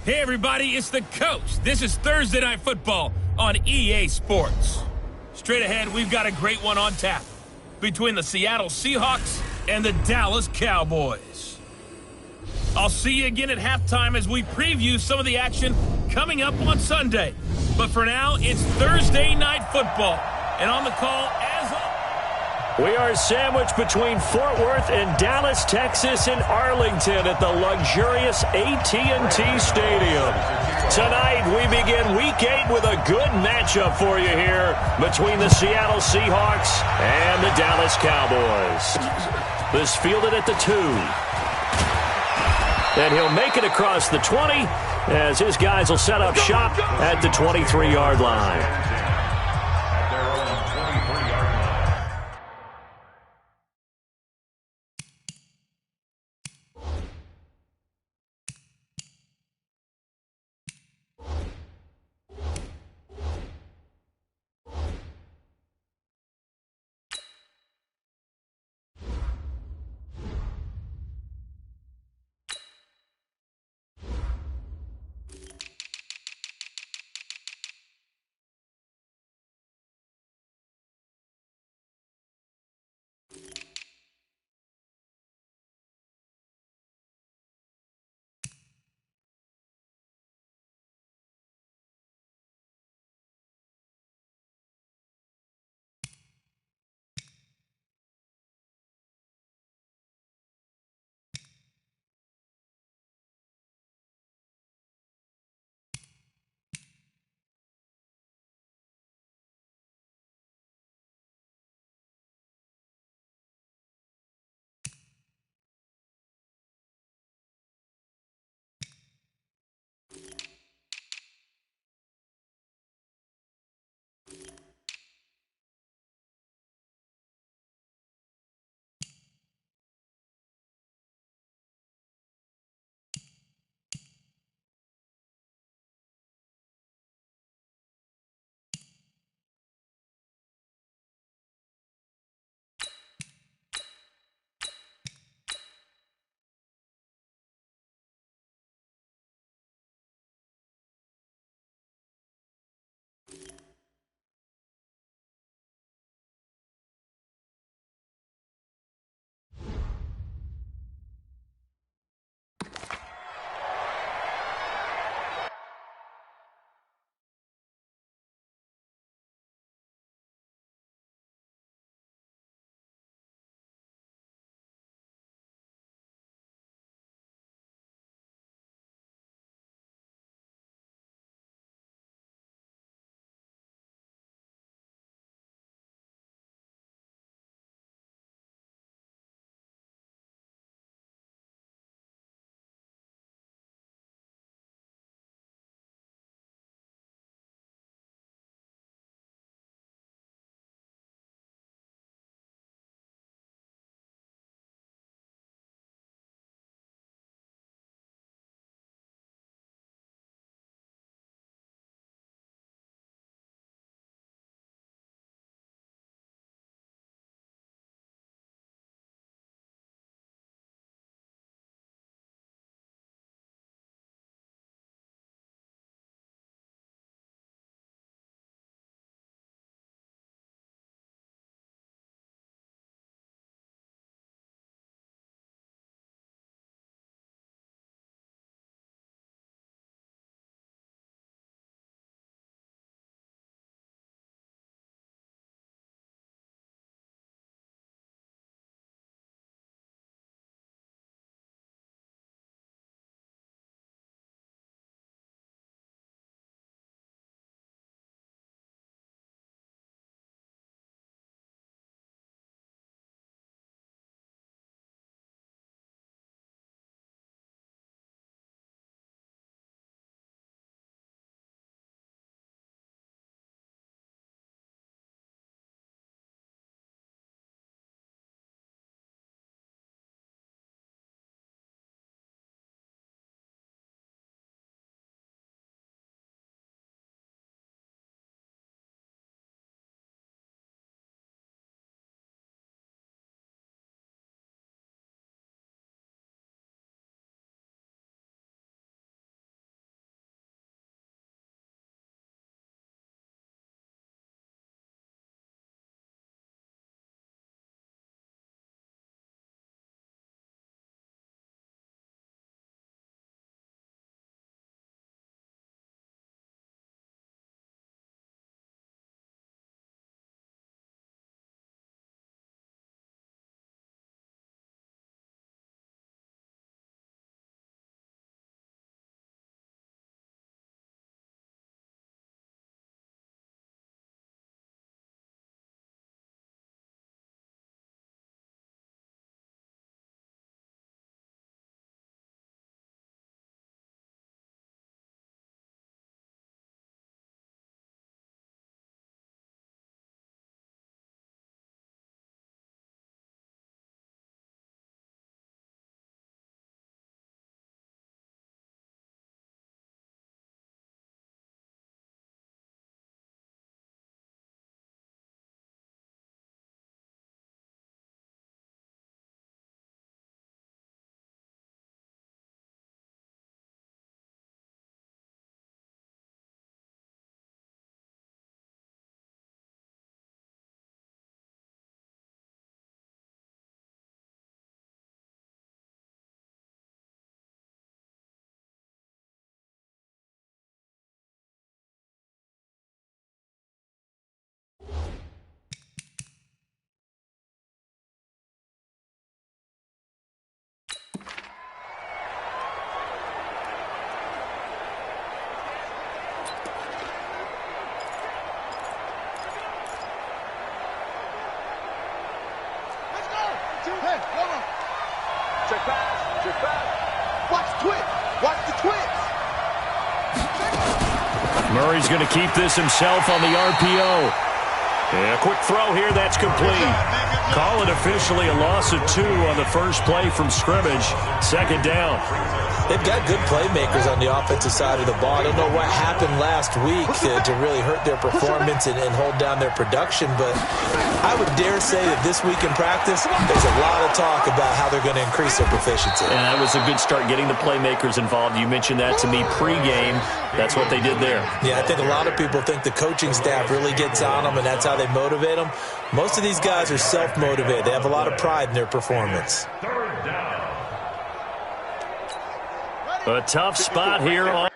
Hey everybody, it's the Coach. This is Thursday Night Football on EA Sports. Straight ahead, we've got a great one on tap between the Seattle Seahawks and the Dallas Cowboys. I'll see you again at halftime as we preview some of the action coming up on Sunday. But for now, it's Thursday Night Football. And on the call, as always, we are sandwiched between Fort Worth and Dallas, Texas, and Arlington at the luxurious AT&T Stadium. Tonight, we begin Week 8 with a good matchup for you here between the Seattle Seahawks and the Dallas Cowboys. This fielded at the 2. And he'll make it across the 20 as his guys will set up shop at the 23-yard line. Check pass. Check pass. Watch the twist. Watch the twist. Murray's going to keep this himself on the RPO. Yeah, quick throw here. That's complete. Call it officially a loss of 2 on the first play from scrimmage. Second down. They've got good playmakers on the offensive side of the ball. I don't know what happened last week to really hurt their performance and hold down their production, but I would dare say that this week in practice, there's a lot of talk about how they're going to increase their proficiency. And that was a good start, getting the playmakers involved. You mentioned that to me pregame. That's what they did there. Yeah, I think a lot of people think the coaching staff really gets on them, and that's how they motivate them. Most of these guys are self-motivated. They have a lot of pride in their performance. A tough spot here on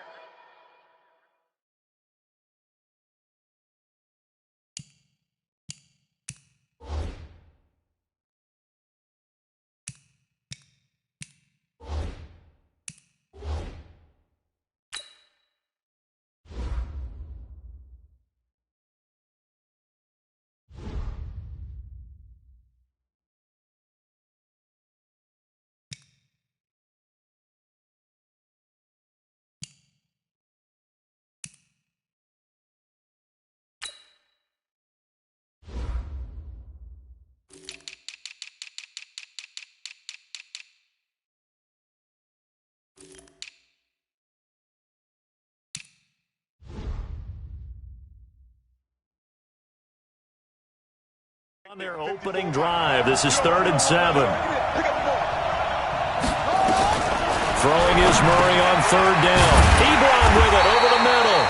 on their opening drive. This is 3rd and 7. Throwing is Murray on 3rd down. Ebron with it over the middle.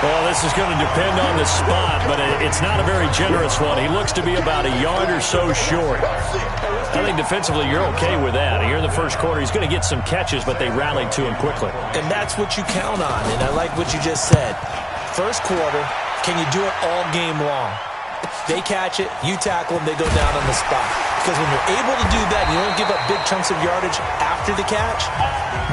Well, this is going to depend on the spot, but it's not a very generous one. He looks to be about a yard or so short. I think defensively you're okay with that. Here in the first quarter, he's going to get some catches, but they rallied to him quickly. And that's what you count on, and I like what you just said. First quarter, can you do it all game long? They catch it, you tackle them, they go down on the spot. Because when you're able to do that, you don't give up big chunks of yardage after the catch,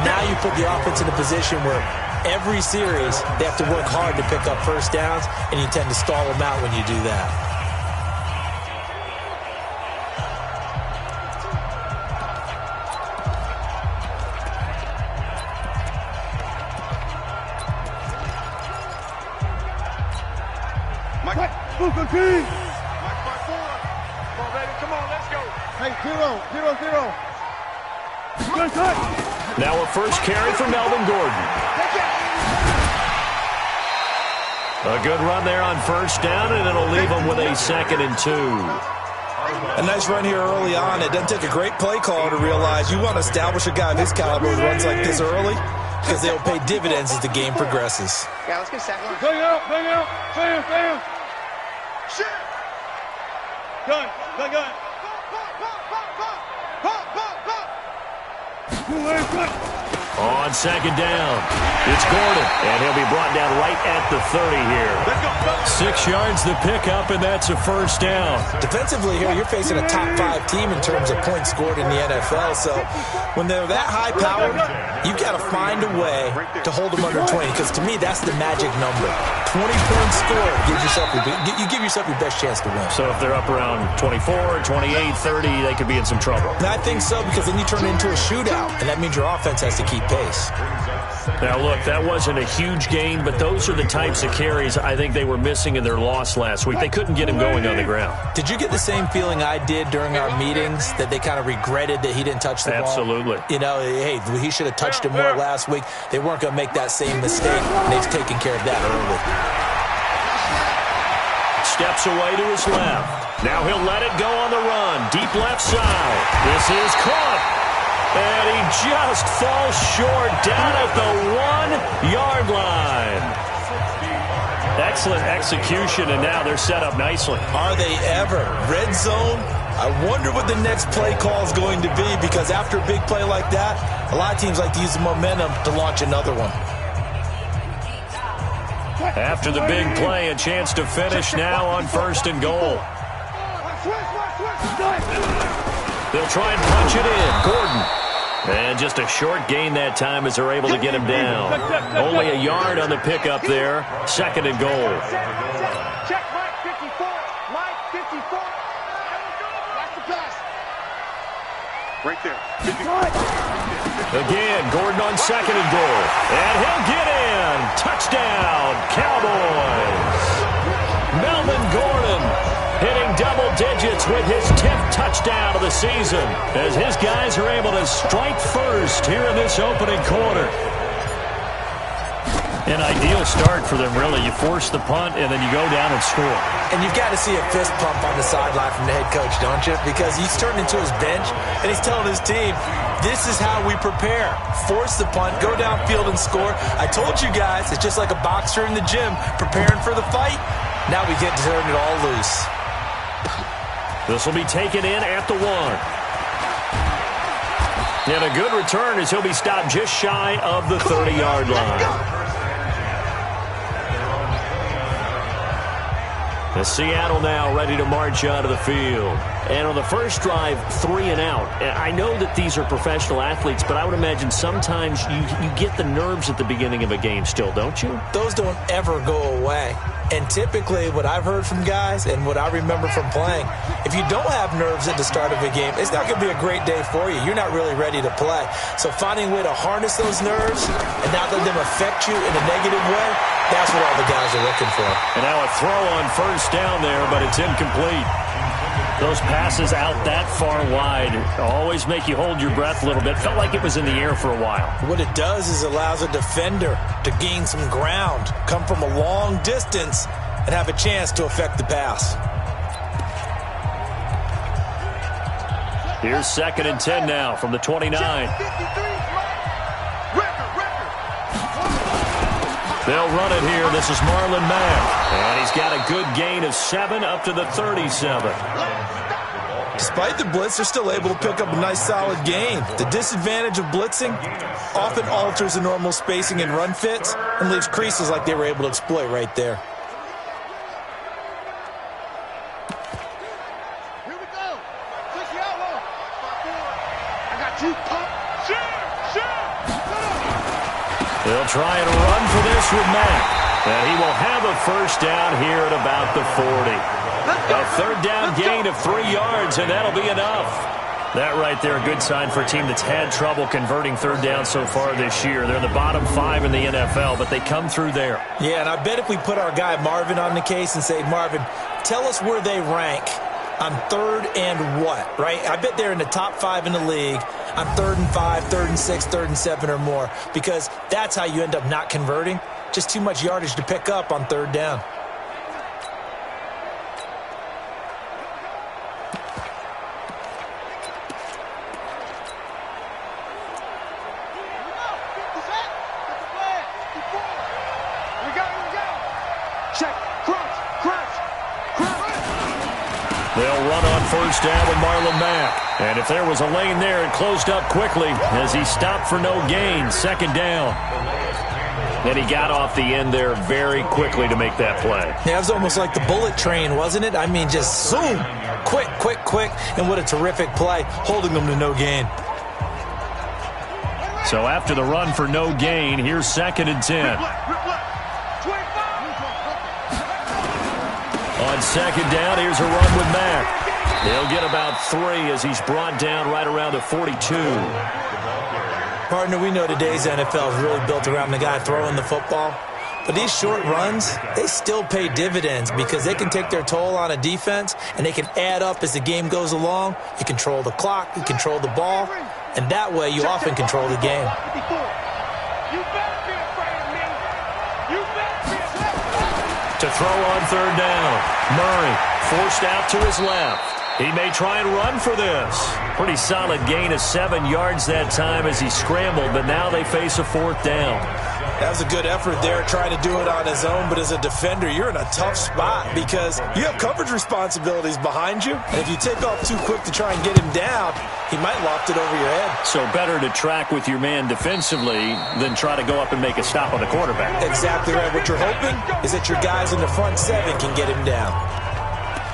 now you put the offense in a position where every series they have to work hard to pick up first downs, and you tend to stall them out when you do that. Mike by 4. Come on, baby. Come on, let's go. Hey, 0-0-0. Good touch. Now a first carry for Melvin Gordon. A good run there on first down, and it'll leave him with a 2nd and 2. A nice run here early on. It doesn't take a great play caller to realize you want to establish a guy of his caliber who runs like this early, because they'll pay dividends as the game progresses. Yeah, let's get sack line. Bang out. Bam. Shit. Gun. On 2nd down, it's Gordon, and he'll be brought down right at the 30 here. 6 yards the pickup, and that's a first down. Defensively here, you're facing a top 5 team in terms of points scored in the NFL, so when they're that high-powered, you've got to find a way to hold them under 20, because to me, that's the magic number. 20 points scored, you give yourself your best chance to win. So if they're up around 24, 28, 30, they could be in some trouble. And I think so, because then you turn it into a shootout, and that means your offense has to keep pace. Now, look, that wasn't a huge gain, but those are the types of carries I think they were missing in their loss last week. They couldn't get him going on the ground. Did you get the same feeling I did during our meetings, that they kind of regretted that he didn't touch the ball? Absolutely. You know, hey, he should have touched him more last week. They weren't going to make that same mistake, and they've taken care of that early. Steps away to his left. Now he'll let it go on the run. Deep left side. This is caught. And he just falls short down at the 1-yard line. Excellent execution, and now they're set up nicely. Are they ever? Red zone? I wonder what the next play call is going to be, because after a big play like that, a lot of teams like to use the momentum to launch another one. After the big play, a chance to finish now on 1st and goal. They'll try and punch it in. Gordon. And just a short gain that time as they're able to get him down. Only a yard on the pickup there. 2nd and goal. Check Mike 54. Mike 54. That's the pass. Right there. Again, Gordon on second and goal. And he'll get in. Touchdown, Cowboys. Melvin Gordon hitting double digits with his 10th touchdown of the season as his guys are able to strike first here in this opening quarter. An ideal start for them, really. You force the punt, and then you go down and score. And you've got to see a fist pump on the sideline from the head coach, don't you? Because he's turned into his bench, and he's telling his team, this is how we prepare. Force the punt, go downfield and score. I told you guys, it's just like a boxer in the gym preparing for the fight. Now we get to turn it all loose. This will be taken in at the 1. And a good return as he'll be stopped just shy of the 30-yard line. The Seattle now ready to march out of the field. And on the first drive, 3 and out. I know that these are professional athletes, but I would imagine sometimes you get the nerves at the beginning of a game still, don't you? Those don't ever go away. And typically what I've heard from guys and what I remember from playing, if you don't have nerves at the start of a game, it's not going to be a great day for you. You're not really ready to play. So finding a way to harness those nerves and not let them affect you in a negative way, that's what all the guys are looking for. And now a throw on first down there, but it's incomplete. Those passes out that far wide always make you hold your breath a little bit. Felt like it was in the air for a while. What it does is allows a defender to gain some ground, come from a long distance, and have a chance to affect the pass. Here's 2nd and 10 now from the 29. They'll run it here. This is Marlon Mack. And he's got a good gain of 7 up to the 37. Despite the blitz, they're still able to pick up a nice solid gain. The disadvantage of blitzing often alters the normal spacing and run fits and leaves creases like they were able to exploit right there. Here we go. Push the outlaw. I got you. They'll try and run for this with Mack. And he will have a first down here at about the 40. A third down gain of 3 yards, and that'll be enough. That right there, a good sign for a team that's had trouble converting third down so far this year. They're in the bottom 5 in the NFL, but they come through there. Yeah, and I bet if we put our guy Marvin on the case and say, Marvin, tell us where they rank on 3rd and what, right? I bet they're in the top 5 in the league on 3rd and 5, 3rd and 6, 3rd and 7 or more, because that's how you end up not converting. Just too much yardage to pick up on 3rd down. They'll run on first down with Marlon Mack. And if there was a lane there, it closed up quickly as he stopped for no gain. 2nd down. And he got off the end there very quickly to make that play. Yeah, it was almost like the bullet train, wasn't it? I mean, just zoom. Quick, quick, quick. And what a terrific play, holding them to no gain. So after the run for no gain, here's 2nd and 10. On 2nd down, here's a run with Mack. They'll get about 3 as he's brought down right around the 42. Partner, we know today's NFL is really built around the guy throwing the football. But these short runs, they still pay dividends because they can take their toll on a defense and they can add up as the game goes along. You control the clock, you control the ball, and that way you often control the game. To throw on 3rd down. Murray forced out to his left. He may try and run for this. Pretty solid gain of 7 yards that time as he scrambled, but now they face a 4th down. That was a good effort there, trying to do it on his own, but as a defender, you're in a tough spot because you have coverage responsibilities behind you, and if you take off too quick to try and get him down, he might loft it over your head. So better to track with your man defensively than try to go up and make a stop on the quarterback. Exactly right. What you're hoping is that your guys in the front 7 can get him down.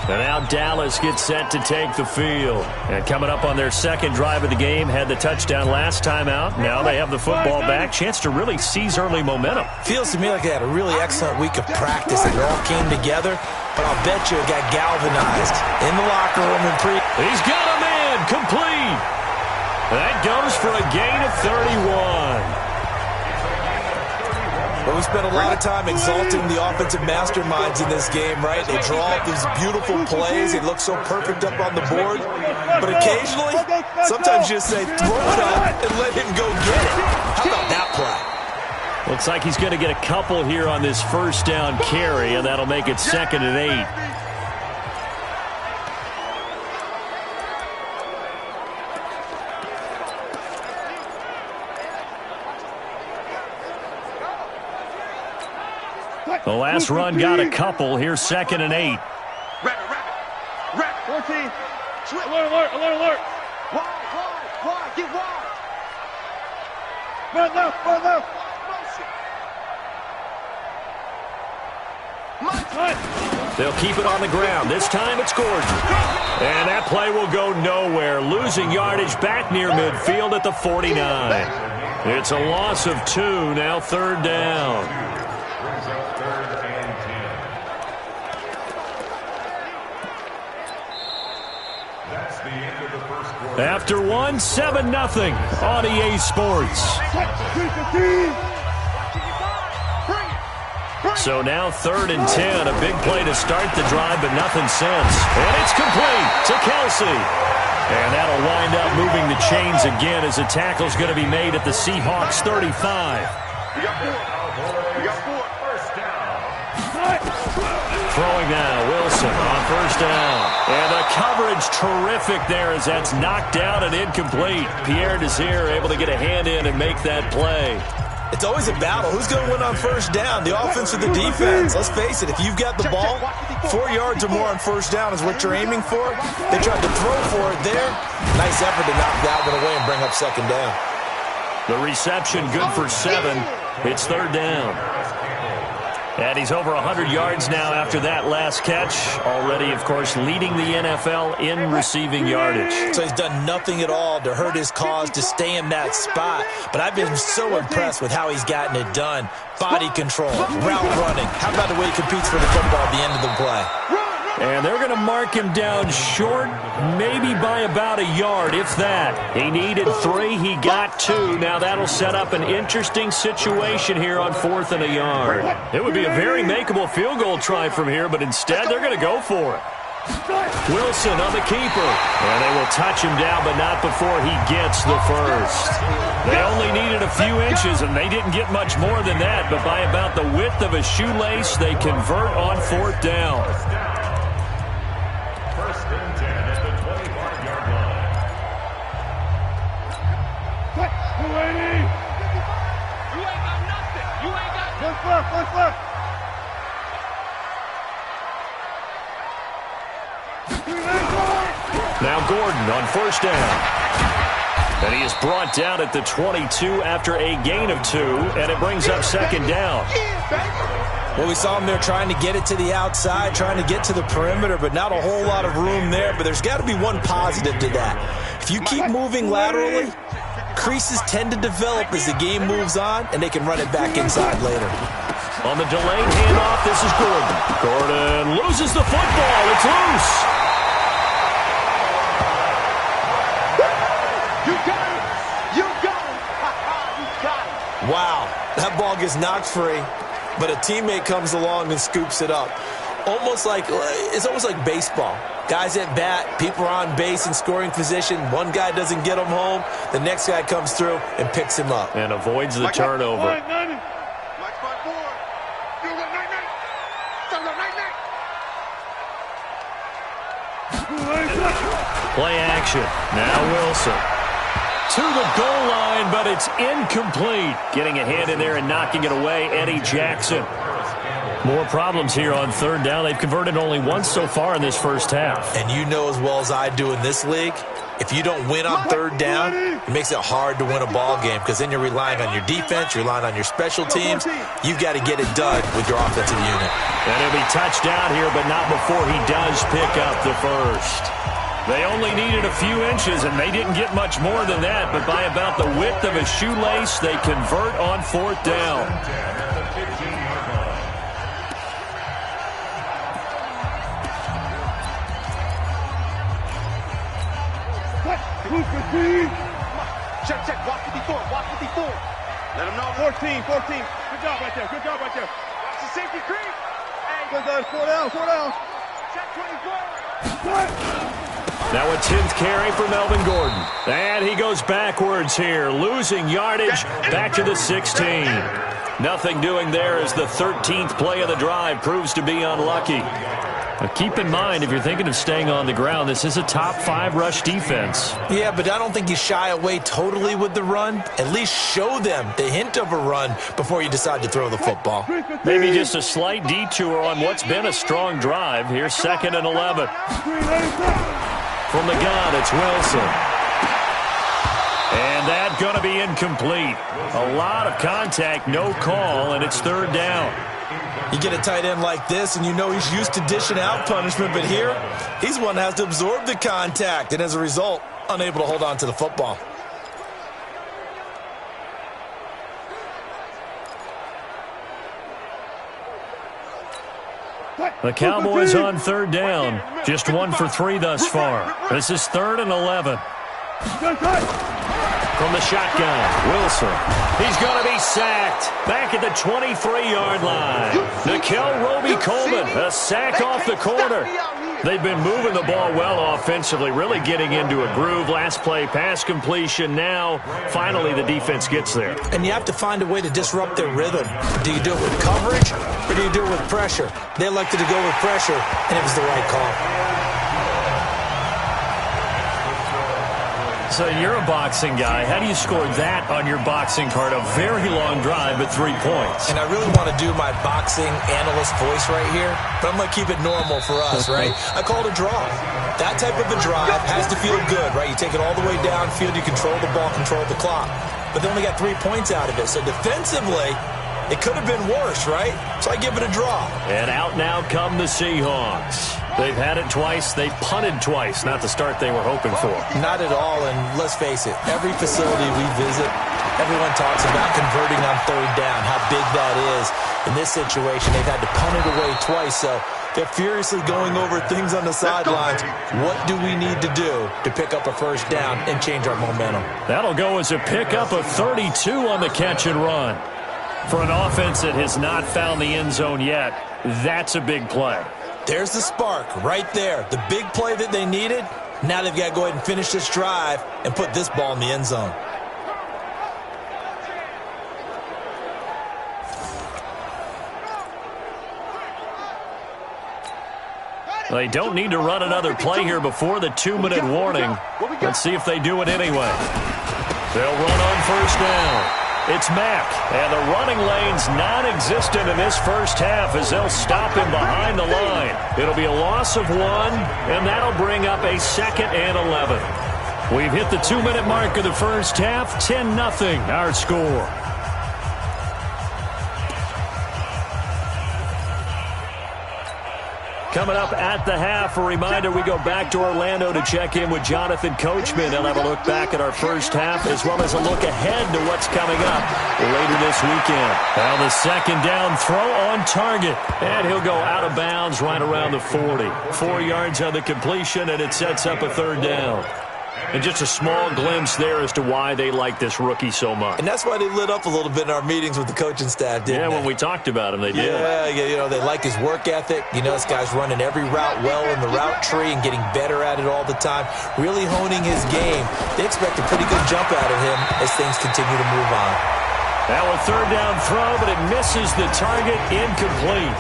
And now Dallas gets set to take the field. And coming up on their 2nd drive of the game, had the touchdown last time out. Now they have the football back. Chance to really seize early momentum. Feels to me like they had a really excellent week of practice. It all came together. But I'll bet you it got galvanized in the locker room and He's got a man complete. for a gain of 31. Well, we spent a lot of time exalting the offensive masterminds in this game, right? They draw up these beautiful plays. They look so perfect up on the board. But occasionally, sometimes you just say, throw it up and let him go get it. How about that play? Looks like he's going to get a couple here on this first down carry, and that'll make it 2nd and 8. The last run got a couple. Here's 2nd and 8. Rabbit. 14. Alert. Wide. Get wide. Run left. They'll keep it on the ground. This time it's Gordon. And that play will go nowhere. Losing yardage back near midfield at the 49. It's a loss of 2. Now 3rd down. After 1, 7-0 on EA Sports. So now 3rd and 10. A big play to start the drive, but nothing since. And it's complete to Kelsey. And that'll wind up moving the chains again as the tackle's going to be made at the Seahawks 35. Throwing now, Wilson on 1st down. And the coverage terrific there as that's knocked down and incomplete. Pierre Desir able to get a hand in and make that play. It's always a battle. Who's going to win on 1st down, the offense or the defense? Let's face it, if you've got the ball, 4 yards or more on 1st down is what you're aiming for. They tried to throw for it there. Nice effort to knock that one away and bring up 2nd down. The reception good for 7. It's 3rd down. And he's over 100 yards now after that last catch. Already, of course, leading the NFL in receiving yardage. So he's done nothing at all to hurt his cause, to stay in that spot. But I've been so impressed with how he's gotten it done. Body control, route running. How about the way he competes for the football at the end of the play? And they're going to mark him down short, maybe by about a yard, if that. He needed 3. He got 2. Now that'll set up an interesting situation here on 4th and a yard. It would be a very makeable field goal try from here, but instead they're going to go for it. Wilson on the keeper. And they will touch him down, but not before he gets the first. They only needed a few inches, and they didn't get much more than that. But by about the width of a shoelace, they convert on 4th down. Left. Now Gordon on 1st down. And he is brought down at the 22 after a gain of 2, and it brings up 2nd down. Well, we saw him there trying to get it to the outside, trying to get to the perimeter, but not a whole lot of room there. But there's got to be one positive to that. If you keep moving laterally, creases tend to develop as the game moves on, and they can run it back inside later. On the delayed handoff, this is Gordon. Gordon loses the football. It's loose. You got it. You got it. Wow, that ball gets knocked free, but a teammate comes along and scoops it up. It's almost like baseball. Guys at bat, people are on base in scoring position. One guy doesn't get him home. The next guy comes through and picks him up. And avoids the turnover. Play action. Now Wilson. To the goal line, but it's incomplete. Getting a hand in there and knocking it away, Eddie Jackson. More problems here on 3rd down. They've converted only once so far in this first half. And you know as well as I do in this league, if you don't win on 3rd down, it makes it hard to win a ball game because then you're relying on your defense, you're relying on your special teams. You've got to get it done with your offensive unit. And he'll be touched down here, but not before he does pick up the first. They only needed a few inches, and they didn't get much more than that. But by about the width of a shoelace, they convert on 4th down. Check, check. Watch 54. Watch 54. Let him know. 14. Good job right there. Watch the safety creep. Hey. Good guys. 4 down. Check 24. Now a 10th carry for Melvin Gordon. And he goes backwards here, losing yardage back to the 16. Nothing doing there as the 13th play of the drive proves to be unlucky. But keep in mind, if you're thinking of staying on the ground, this is a top 5 rush defense. Yeah, but I don't think you shy away totally with the run. At least show them the hint of a run before you decide to throw the football. Maybe just a slight detour on what's been a strong drive. Here's 2nd and 11. From the gun, it's Wilson. And that's going to be incomplete. A lot of contact, no call, and it's 3rd down. You get a tight end like this, and you know he's used to dishing out punishment, but here, he's one that has to absorb the contact, and as a result, unable to hold on to the football. The Cowboys on 3rd down. Just 1 for 3 thus far. This is 3rd and 11. From the shotgun, Wilson. He's going to be sacked. Back at the 23-yard line. Nikel Roby-Coleman, a sack off the corner. They've been moving the ball well offensively, really getting into a groove. Last play, pass completion. Now, finally, the defense gets there. And you have to find a way to disrupt their rhythm. Do you do it with coverage, or do you do it with pressure? They elected to go with pressure, and it was the right call. So you're a boxing guy. How do you score that on your boxing card? A very long drive, but 3 points. And I really want to do my boxing analyst voice right here, but I'm going to keep it normal for us, right? I call it a draw. That type of a drive has to feel good, right? You take it all the way downfield, you control the ball, control the clock. But they only got 3 points out of it. So defensively, it could have been worse, right? So I give it a draw. And out now come the Seahawks. They've had it twice. They've punted twice. Not the start they were hoping for. Not at all, and let's face it, every facility we visit, everyone talks about converting on 3rd down, how big that is. In this situation, they've had to punt it away twice, so they're furiously going over things on the sidelines. What do we need to do to pick up a 1st down and change our momentum? That'll go as a pickup of 32 on the catch and run. For an offense that has not found the end zone yet, that's a big play. There's the spark right there. The big play that they needed. Now they've got to go ahead and finish this drive and put this ball in the end zone. They don't need to run another play here before the 2-minute warning. Let's see if they do it anyway. They'll run on 1st down. It's Mack, and the running lane's non-existent in this first half as they'll stop him behind the line. It'll be a loss of 1, and that'll bring up a 2nd and 11. We've hit the 2-minute mark of the first half, 10-0 our score. Coming up at the half, a reminder, we go back to Orlando to check in with Jonathan Coachman. He'll have a look back at our first half as well as a look ahead to what's coming up later this weekend. Now the 2nd down throw on target, and he'll go out of bounds right around the 40. 4 yards on the completion, and it sets up a 3rd down. And just a small glimpse there as to why they like this rookie so much. And that's why they lit up a little bit in our meetings with the coaching staff, didn't they? When we talked about him, they did. Yeah, you know, they like his work ethic. You know, this guy's running every route well in the route tree and getting better at it all the time, really honing his game. They expect a pretty good jump out of him as things continue to move on. Now a 3rd down throw, but it misses the target, incomplete.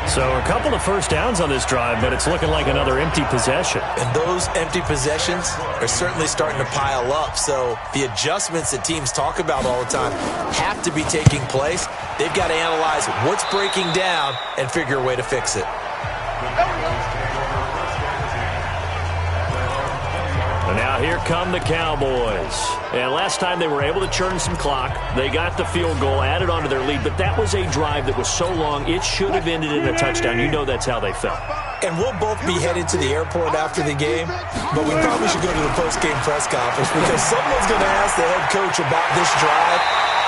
So a couple of 1st downs on this drive, but it's looking like another empty possession. And those empty possessions are certainly starting to pile up. So the adjustments that teams talk about all the time have to be taking place. They've got to analyze what's breaking down and figure a way to fix it. And now here come the Cowboys. And last time they were able to churn some clock. They got the field goal, added onto their lead. But that was a drive that was so long, it should have ended in a touchdown. You know that's how they felt. And we'll both be headed to the airport after the game. But we probably should go to the post-game press conference because someone's going to ask the head coach about this drive.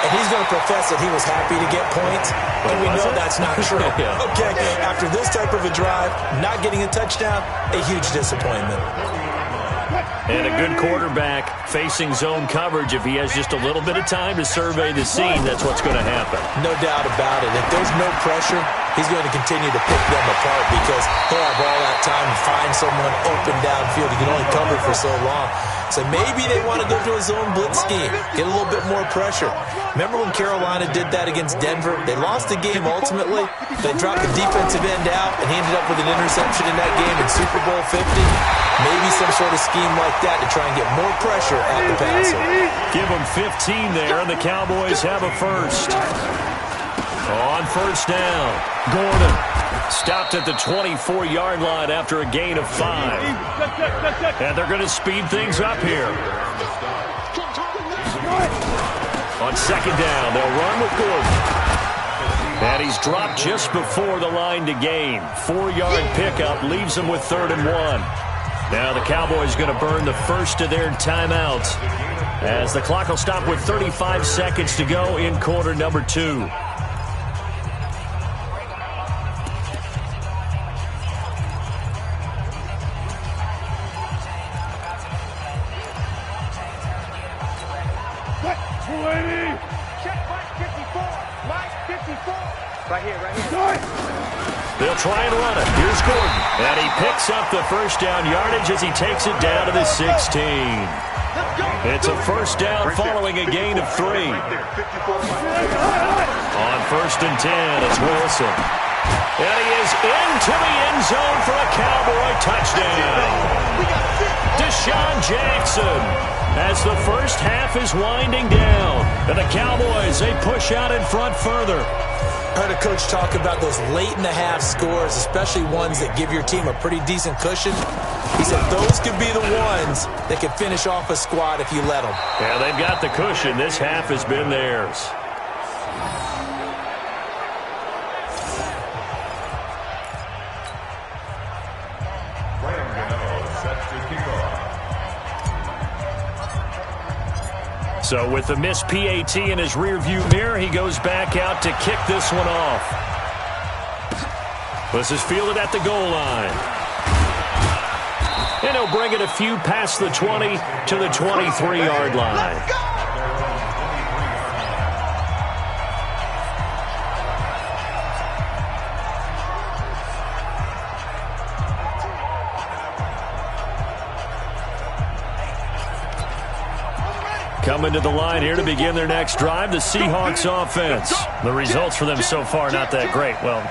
And he's going to profess that he was happy to get points. And we know that's not true. Yeah. Okay, after this type of a drive, not getting a touchdown, a huge disappointment. And a good quarterback facing zone coverage. If he has just a little bit of time to survey the scene, that's what's going to happen. No doubt about it. If there's no pressure, he's going to continue to pick them apart because he'll have all that time to find someone open downfield. He can only cover for so long. So maybe they want to go to a zone blitz scheme, get a little bit more pressure. Remember when Carolina did that against Denver? They lost the game ultimately. They dropped the defensive end out, and he ended up with an interception in that game in Super Bowl 50. Maybe some sort of scheme like that to try and get more pressure at the passer. Give them 15 there, and the Cowboys have a first. On first down, Gordon stopped at the 24-yard line after a gain of 5. And they're going to speed things up here. On second down, they'll run with Gordon. And he's dropped just before the line to gain. 4-yard pickup leaves him with 3rd and 1. Now the Cowboys going to burn the first of their timeouts as the clock will stop with 35 seconds to go in quarter number 2. Right here. They'll try and run it. Here's Gordon. And he picks up the first down yardage as he takes it down to the 16. It's a first down following a gain of 3. On first and 10, it's Wilson. And he is into the end zone for a Cowboy touchdown. Deshaun Jackson as the first half is winding down. And the Cowboys, they push out in front further. Heard a coach talk about those late-in-the-half scores, especially ones that give your team a pretty decent cushion. He said those could be the ones that could finish off a squad if you let them. Yeah, they've got the cushion. This half has been theirs. So with the missed PAT in his rearview mirror, he goes back out to kick this one off. This is fielded at the goal line. And he'll bring it a few past the 20 to the 23-yard line. Coming to the line here to begin their next drive, the Seahawks offense. The results for them so far, not that great. Well,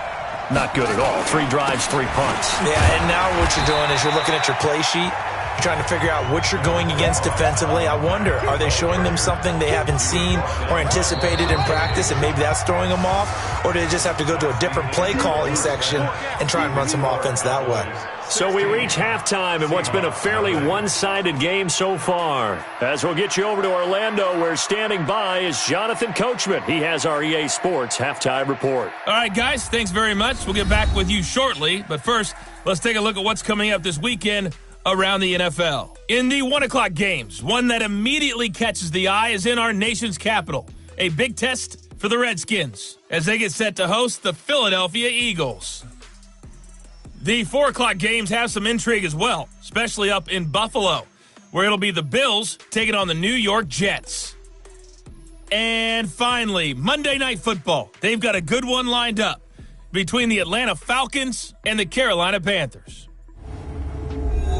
not good at all. 3 drives, 3 punts. Yeah, and now what you're doing is you're looking at your play sheet. You're trying to figure out what you're going against defensively. I wonder, are they showing them something they haven't seen or anticipated in practice, and maybe that's throwing them off? Or do they just have to go to a different play calling section and try and run some offense that way? So we reach halftime in what's been a fairly one-sided game so far. As we'll get you over to Orlando, where standing by is Jonathan Coachman. He has our EA Sports halftime report. All right, guys, thanks very much. We'll get back with you shortly. But first, let's take a look at what's coming up this weekend around the NFL. In the 1 o'clock games, one that immediately catches the eye is in our nation's capital. A big test for the Redskins as they get set to host the Philadelphia Eagles. The 4 o'clock games have some intrigue as well, especially up in Buffalo, where it'll be the Bills taking on the New York Jets. And finally, Monday Night Football. They've got a good one lined up between the Atlanta Falcons and the Carolina Panthers.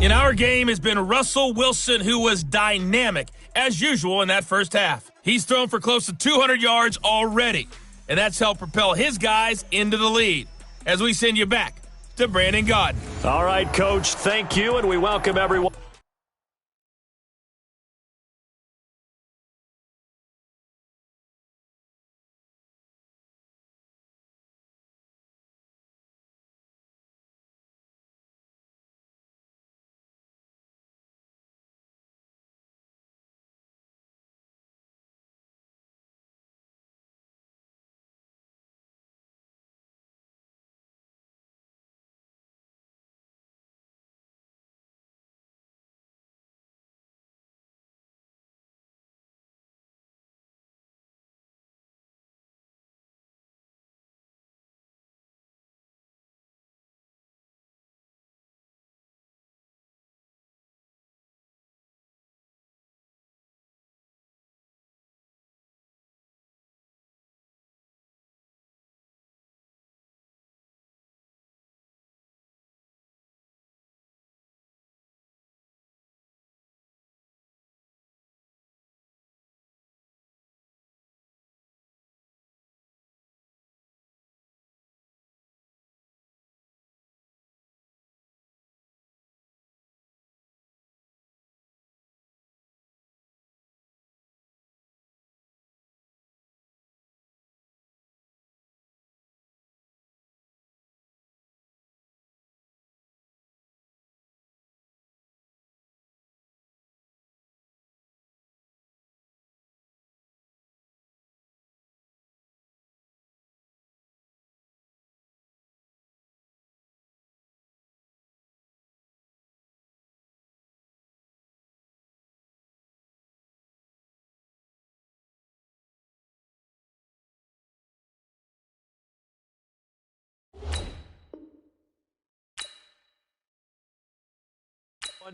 In our game has been Russell Wilson, who was dynamic, as usual, in that first half. He's thrown for close to 200 yards already, and that's helped propel his guys into the lead. As we send you back to Brandon Gaudin. All right, Coach, thank you, and we welcome everyone.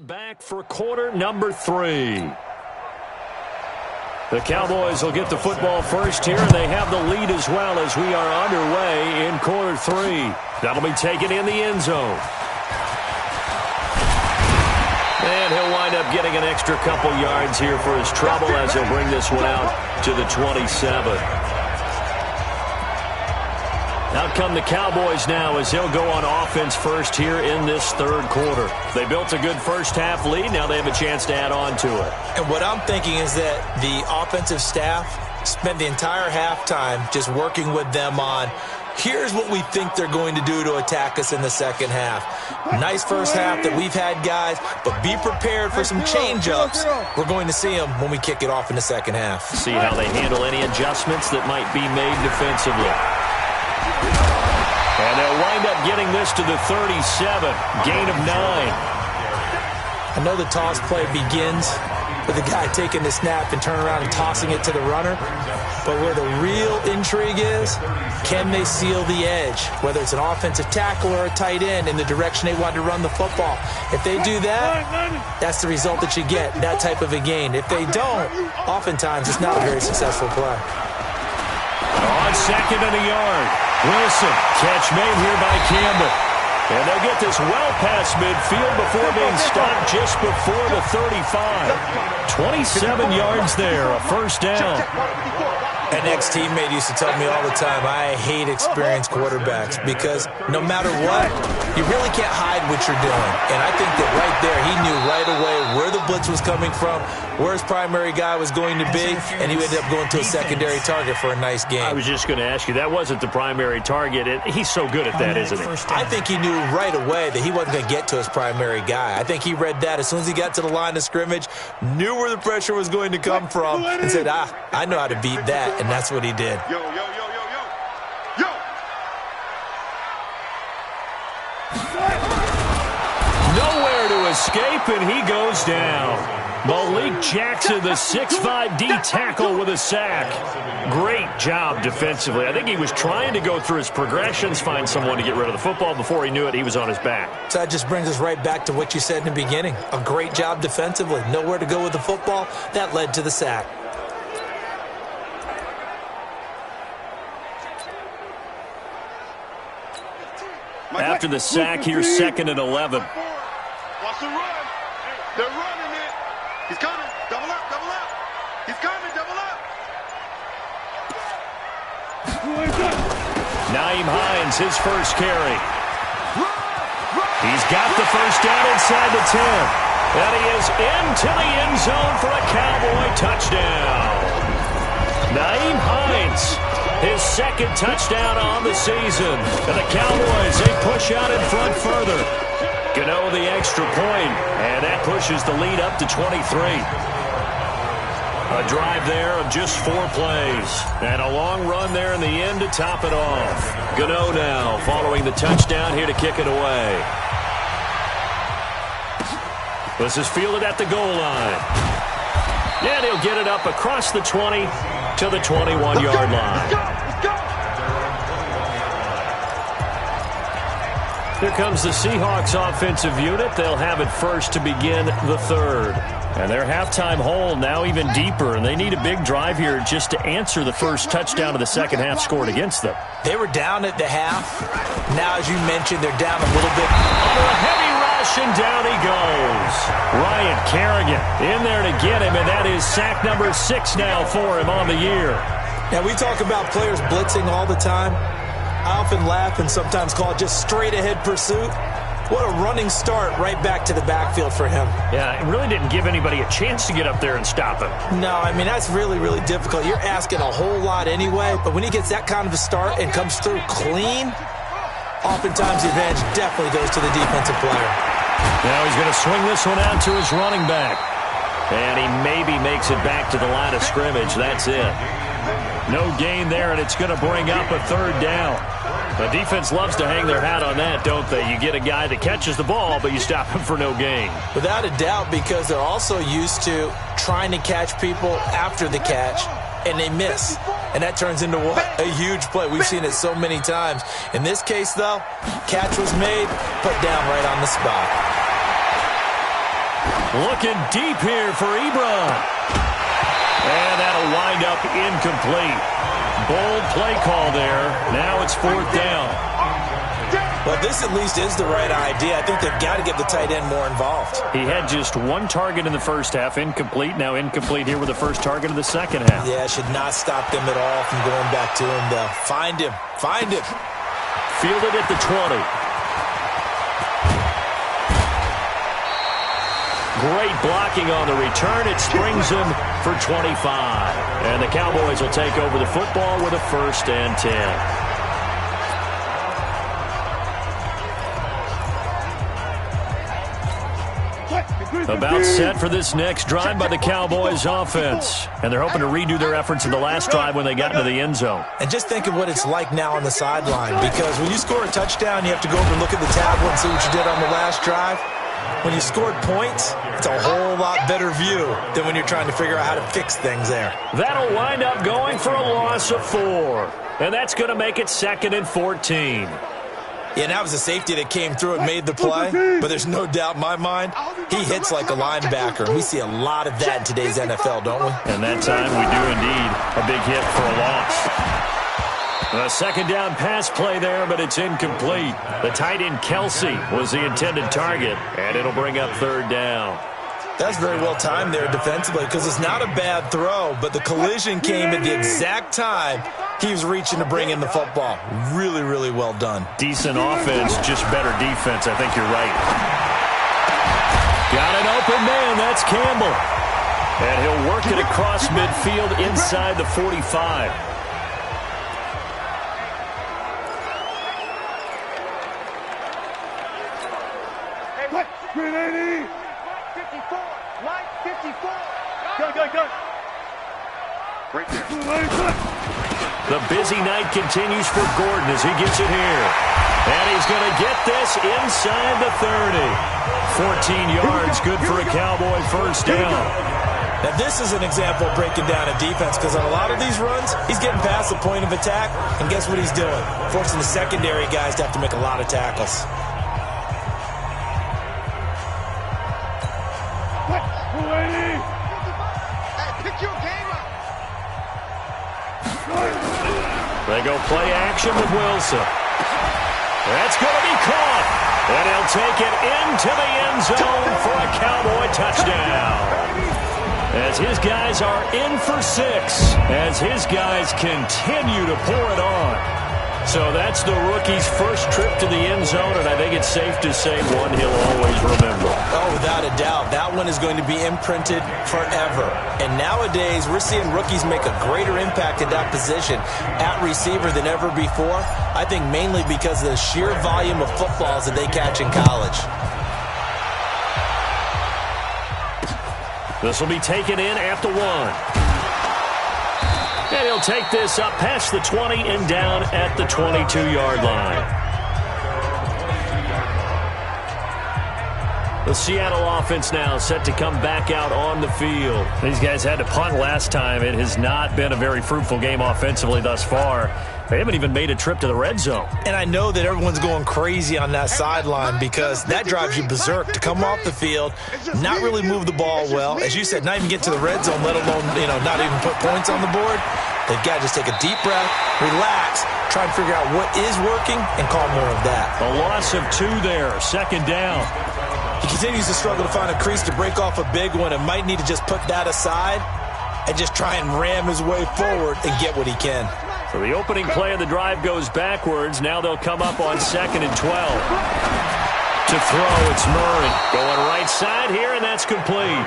Back for quarter number 3. The Cowboys will get the football first here, and they have the lead as well as we are underway in quarter 3. That'll be taken in the end zone. And he'll wind up getting an extra couple yards here for his trouble as he'll bring this one out to the 27. Out come the Cowboys now as he'll go on offense first here in this third quarter. They built a good first-half lead. Now they have a chance to add on to it. And what I'm thinking is that the offensive staff spent the entire halftime just working with them on, here's what we think they're going to do to attack us in the second half. Nice first half that we've had, guys, but be prepared for some change-ups. We're going to see them when we kick it off in the second half. See how they handle any adjustments that might be made defensively. And they'll wind up getting this to the 37, gain of 9. I know the toss play begins with the guy taking the snap and turning around and tossing it to the runner. But where the real intrigue is, can they seal the edge? Whether it's an offensive tackle or a tight end in the direction they want to run the football. If they do that, that's the result that you get, that type of a gain. If they don't, oftentimes it's not a very successful play. On second and a yard. Wilson, catch made here by Campbell. And they'll get this well past midfield before being stopped just before the 35. 27 yards there, a first down. An ex-teammate used to tell me all the time, I hate experienced quarterbacks because no matter what, you really can't hide what you're doing. And I think that right there, he knew right away where the blitz was coming from, where his primary guy was going to be, and he ended up going to a secondary target for a nice game. I was just going to ask you, that wasn't the primary target. He's so good at that, isn't he? I think he knew right away that he wasn't going to get to his primary guy. I think he read that as soon as he got to the line of scrimmage, knew where the pressure was going to come from, and said, I know how to beat that. And that's what he did. Yo. Nowhere to escape, and he goes down. Malik Jackson, the 6'5" D tackle with a sack. Great job defensively. I think he was trying to go through his progressions, find someone to get rid of the football. Before he knew it, he was on his back. So that just brings us right back to what you said in the beginning. A great job defensively. Nowhere to go with the football. That led to the sack. After the sack, here's second and 11. Watch the run. They're running it. He's coming. Double up. He's coming. Double up. Naeem Hines, his first carry. He's got the first down inside the 10. And he is into the end zone for a Cowboy touchdown. Naeem Hines, his second touchdown on the season. And the Cowboys, they push out in front further. Gano the extra point, and that pushes the lead up to 23. A drive there of just 4 plays. And a long run there in the end to top it off. Gano now following the touchdown here to kick it away. This is fielded at the goal line. And he'll get it up across the 20 to the 21-yard line. Here comes the Seahawks offensive unit. They'll have it first to begin the third. And their halftime hole now even deeper, and they need a big drive here just to answer the first touchdown of the second half scored against them. They were down at the half. Now, as you mentioned, they're down a little bit. Under a heavy rush, and down he goes. Ryan Kerrigan in there to get him, and that is sack number 6 now for him on the year. Now, we talk about players blitzing all the time. I often laugh and sometimes call it just straight-ahead pursuit. What a running start right back to the backfield for him. Yeah, it really didn't give anybody a chance to get up there and stop him. No, I mean, that's really, really difficult. You're asking a whole lot anyway, but when he gets that kind of a start and comes through clean, oftentimes the advantage definitely goes to the defensive player. Now he's going to swing this one out to his running back. And he maybe makes it back to the line of scrimmage. That's it. No gain there, and it's going to bring up a third down. The defense loves to hang their hat on that, don't they? You get a guy that catches the ball, but you stop him for no gain. Without a doubt, because they're also used to trying to catch people after the catch, and they miss. And that turns into what? A huge play. We've seen it so many times. In this case, though, catch was made, put down right on the spot. Looking deep here for Ebron. And that'll wind up incomplete. Bold play call there. Now it's 4th down. Well, this at least is the right idea. I think they've got to get the tight end more involved. He had just 1 target in the first half, incomplete. Now incomplete here with the first target of the second half. Yeah, should not stop them at all from going back to him, though. Find him. Find him. Fielded at the 20. Great blocking on the return. It springs him for 25. And the Cowboys will take over the football with a 1st and 10. About set for this next drive by the Cowboys offense. And they're hoping to redo their efforts in the last drive when they got into the end zone. And just think of what it's like now on the sideline, because when you score a touchdown, you have to go over and look at the tablet and see what you did on the last drive. When you scored points, it's a whole lot better view than when you're trying to figure out how to fix things there. That'll wind up going for a loss of 4. And that's going to make it 2nd and 14. Yeah, and that was a safety that came through and made the play, but there's no doubt in my mind, he hits like a linebacker. We see a lot of that in today's NFL, don't we? And that time we do indeed. A big hit for a loss. A 2nd down pass play there, but it's incomplete. The tight end Kelsey was the intended target, and it'll bring up 3rd down. That's very well timed there defensively, because it's not a bad throw, but the collision came at the exact time he was reaching to bring in the football. Really, really well done. Decent offense, just better defense. I think you're right. Got an open man. That's Campbell. And he'll work it across midfield inside the 45. Green 80. 54. Light 54. Go. Right there. The busy night continues for Gordon as he gets it here. And he's going to get this inside the 30. 14 yards, good for a Cowboy 1st down. Now, this is an example of breaking down a defense, because on a lot of these runs, he's getting past the point of attack, and guess what he's doing? Forcing the secondary guys to have to make a lot of tackles. They go play action with Wilson. That's going to be caught. And he'll take it into the end zone for a Cowboy touchdown. As his guys are in for 6. As his guys continue to pour it on. So that's the rookie's first trip to the end zone, and I think it's safe to say one he'll always remember. Oh, without a doubt. That one is going to be imprinted forever. And nowadays, we're seeing rookies make a greater impact at that position at receiver than ever before. I think mainly because of the sheer volume of footballs that they catch in college. This will be taken in at the 1. And he'll take this up past the 20 and down at the 22-yard line. The Seattle offense now set to come back out on the field. These guys had to punt last time. It has not been a very fruitful game offensively thus far. They haven't even made a trip to the red zone. And I know that everyone's going crazy on that sideline, because that drives you berserk to come off the field, not really move the ball well. As you said, not even get to the red zone, let alone, not even put points on the board. They've got to just take a deep breath, relax, try and figure out what is working, and call more of that. A loss of 2 there, 2nd down. He continues to struggle to find a crease to break off a big one, and might need to just put that aside and just try and ram his way forward and get what he can. So the opening play of the drive goes backwards. Now they'll come up on 2nd and 12. To throw, it's Murray. Going right side here, and that's complete.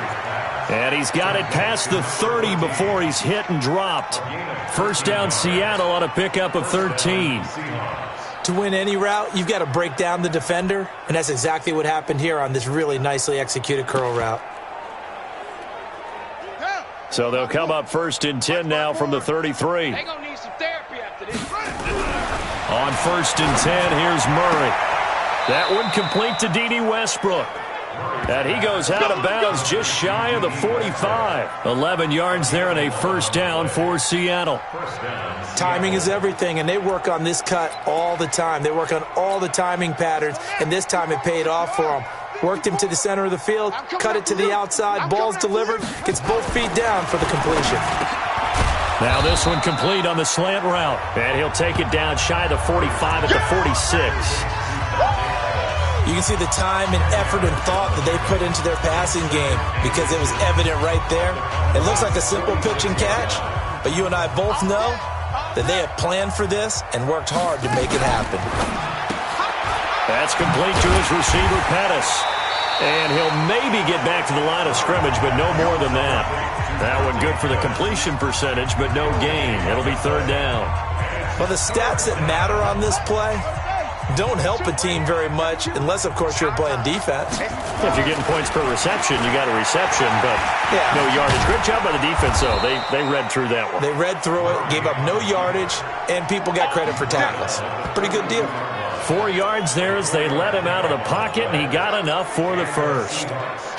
And he's got it past the 30 before he's hit and dropped. 1st down Seattle on a pickup of 13. To win any route, you've got to break down the defender, and that's exactly what happened here on this really nicely executed curl route. So they'll come up 1st and 10 now from the 33. They're going to need some therapy after this. On 1st and 10, here's Murray. That one complete to D.D. Westbrook. And he goes out of bounds just shy of the 45. 11 yards there and a 1st down for Seattle. Timing is everything, and they work on this cut all the time. They work on all the timing patterns, and this time it paid off for them. Worked him to the center of the field, cut it to the outside, ball's delivered, gets both feet down for the completion. Now this one complete on the slant route. And he'll take it down shy of the 45 at the 46. You can see the time and effort and thought that they put into their passing game because it was evident right there. It looks like a simple pitch and catch, but you and I both know that they have planned for this and worked hard to make it happen. That's complete to his receiver, Pettis. And he'll maybe get back to the line of scrimmage, but no more than that. That one good for the completion percentage, but no gain. It'll be third down. Well, the stats that matter on this play don't help a team very much unless, of course, you're playing defense. If you're getting points per reception, you got a reception, but no yardage. Great job by the defense, though. They read through that one. They read through it, gave up no yardage, and people got credit for tackles. Pretty good deal. 4 yards there as they let him out of the pocket, and he got enough for the first.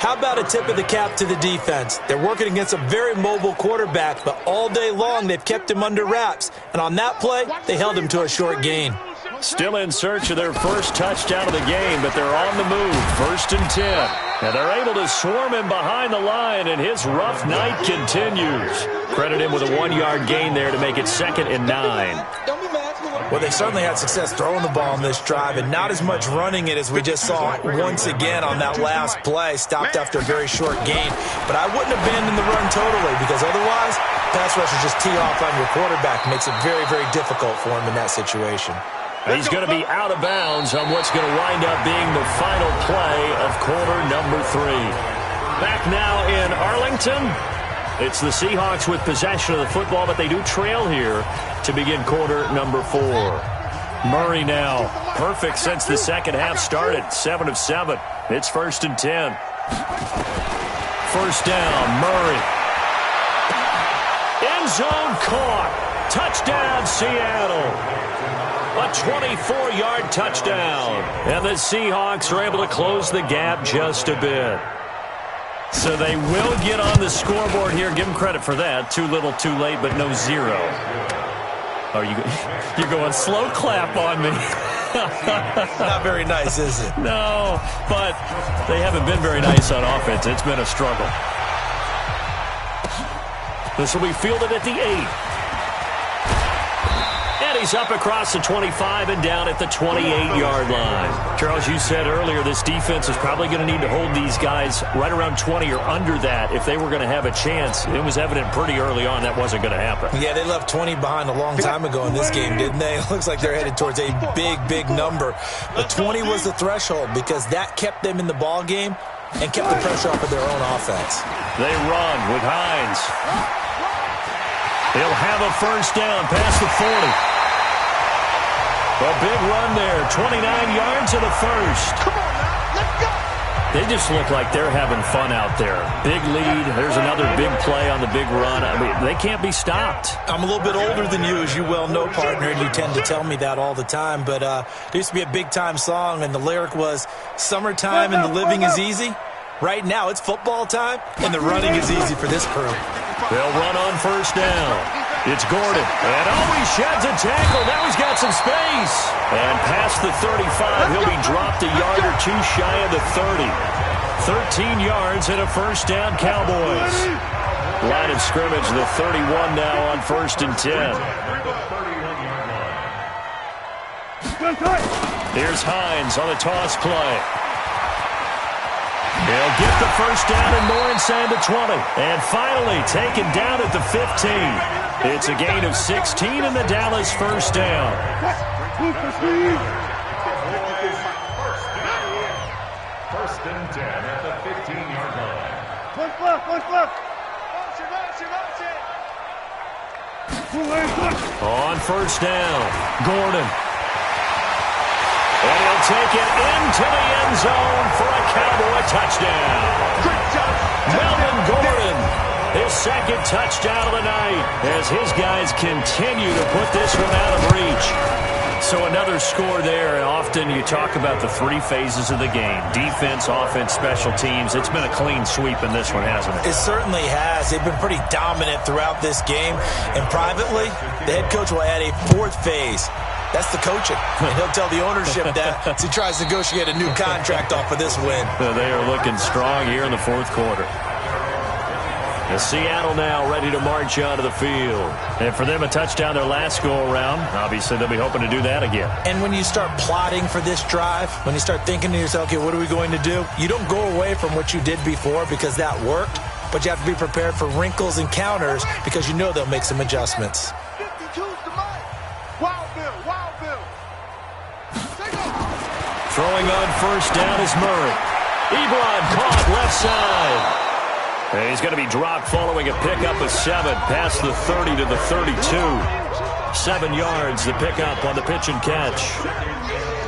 How about a tip of the cap to the defense? They're working against a very mobile quarterback, but all day long they've kept him under wraps. And on that play, they held him to a short gain. Still in search of their first touchdown of the game, but they're on the move. 1st and 10. And they're able to swarm him behind the line, and his rough night continues. Credit him with a 1-yard gain there to make it 2nd and 9. Well, they certainly had success throwing the ball on this drive and not as much running it as we just saw once again on that last play. Stopped after a very short gain. But I wouldn't abandon the run totally because otherwise, pass rushers just tee off on your quarterback. Makes it very, very difficult for him in that situation. He's going to be out of bounds on what's going to wind up being the final play of quarter number 3. Back now in Arlington. It's the Seahawks with possession of the football, but they do trail here to begin quarter number 4. Murray now, perfect since the second half started, 7 of 7. It's 1st and 10. First down, Murray. End zone caught. Touchdown, Seattle. A 24-yard touchdown. And the Seahawks are able to close the gap just a bit. So they will get on the scoreboard here. Give them credit for that. Too little, too late, but no 0. Oh, you're going slow clap on me. Not very nice, is it? No, but they haven't been very nice on offense. It's been a struggle. This will be fielded at the 8. And he's up across the 25 and down at the 28-yard line. Charles, you said earlier this defense is probably going to need to hold these guys right around 20 or under that if they were going to have a chance. It was evident pretty early on that wasn't going to happen. Yeah, they left 20 behind a long time ago in this game, didn't they? It looks like they're headed towards a big, big number. But 20 was the threshold because that kept them in the ball game and kept the pressure off of their own offense. They run with Hines. He'll have a first down past the 40. A big run there, 29 yards and a first. Come on now, let's go. They just look like they're having fun out there. Big lead. There's another big play on the big run. I mean, they can't be stopped. I'm a little bit older than you, as you well know, partner, and you tend to tell me that all the time. But there used to be a big-time song, and the lyric was, "Summertime and the living is easy." Right now, it's football time, and the running is easy for this crew. They'll run on first down. It's Gordon. And he sheds a tackle. Now he's got some space. And past the 35, he'll be dropped a yard or two shy of the 30. 13 yards and a first down, Cowboys. Line of scrimmage, the 31 now on 1st and 10. Here's Hines on the toss play. He'll get the first down and more inside the 20. And finally taken down at the 15. It's a gain of 16 and the Dallas first down. First and 10 at the 15-yard line. On first down, Gordon. And he'll take it into the end zone for a Cowboy touchdown. Melvin Gordon. His second touchdown of the night as his guys continue to put this one out of reach. So another score there. And often you talk about the 3 phases of the game. Defense, offense, special teams. It's been a clean sweep in this one, hasn't it? It certainly has. They've been pretty dominant throughout this game. And privately, the head coach will add a 4th phase. That's the coaching. And he'll tell the ownership that as he tries to negotiate a new contract off of this win. They are looking strong here in the fourth quarter. And Seattle now ready to march onto the field. And for them, a touchdown their last go-around. Obviously, they'll be hoping to do that again. And when you start plotting for this drive, when you start thinking to yourself, okay, what are we going to do? You don't go away from what you did before because that worked, but you have to be prepared for wrinkles and counters because you know they'll make some adjustments. 52's the mic. Wild Bill, Wild Bill. Take off. Throwing on first down is Murray. Ebron caught left side. And he's going to be dropped following a pickup of 7 past the 30 to the 32. 7 yards, the pickup on the pitch and catch.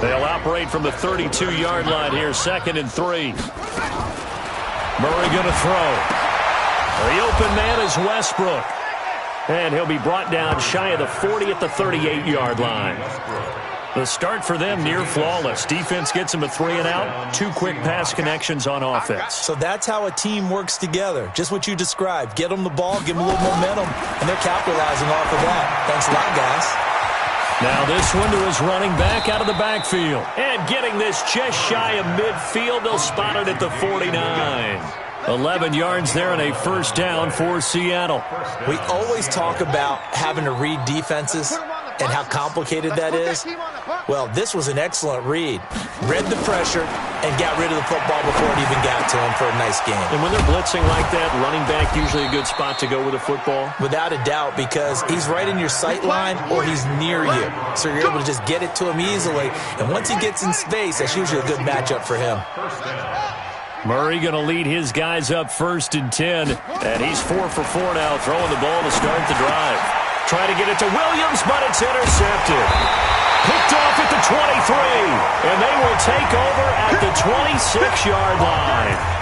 They'll operate from the 32-yard line here, 2nd and 3. Murray going to throw. The open man is Westbrook. And he'll be brought down shy of the 40 at the 38-yard line. The start for them near flawless. Defense gets them a 3 and out. 2 quick pass connections on offense. So that's how a team works together. Just what you described. Get them the ball, give them a little momentum, and they're capitalizing off of that. Thanks a lot, guys. Now this one to his running back out of the backfield. And getting this just shy of midfield. They'll spot it at the 49. 11 yards there and a first down for Seattle. We always talk about having to read defenses and how complicated that is. Well, this was an excellent read. Read the pressure and got rid of the football before it even got to him for a nice game. And when they're blitzing like that, running back usually a good spot to go with a football? Without a doubt, because he's right in your sight line or he's near you. So you're able to just get it to him easily. And once he gets in space, that's usually a good matchup for him. Murray going to lead his guys up 1st and 10. And he's 4 for 4 now, throwing the ball to start the drive. Try to get it to Williams, but it's intercepted. Picked off at the 23. And they will take over at the 26-yard line.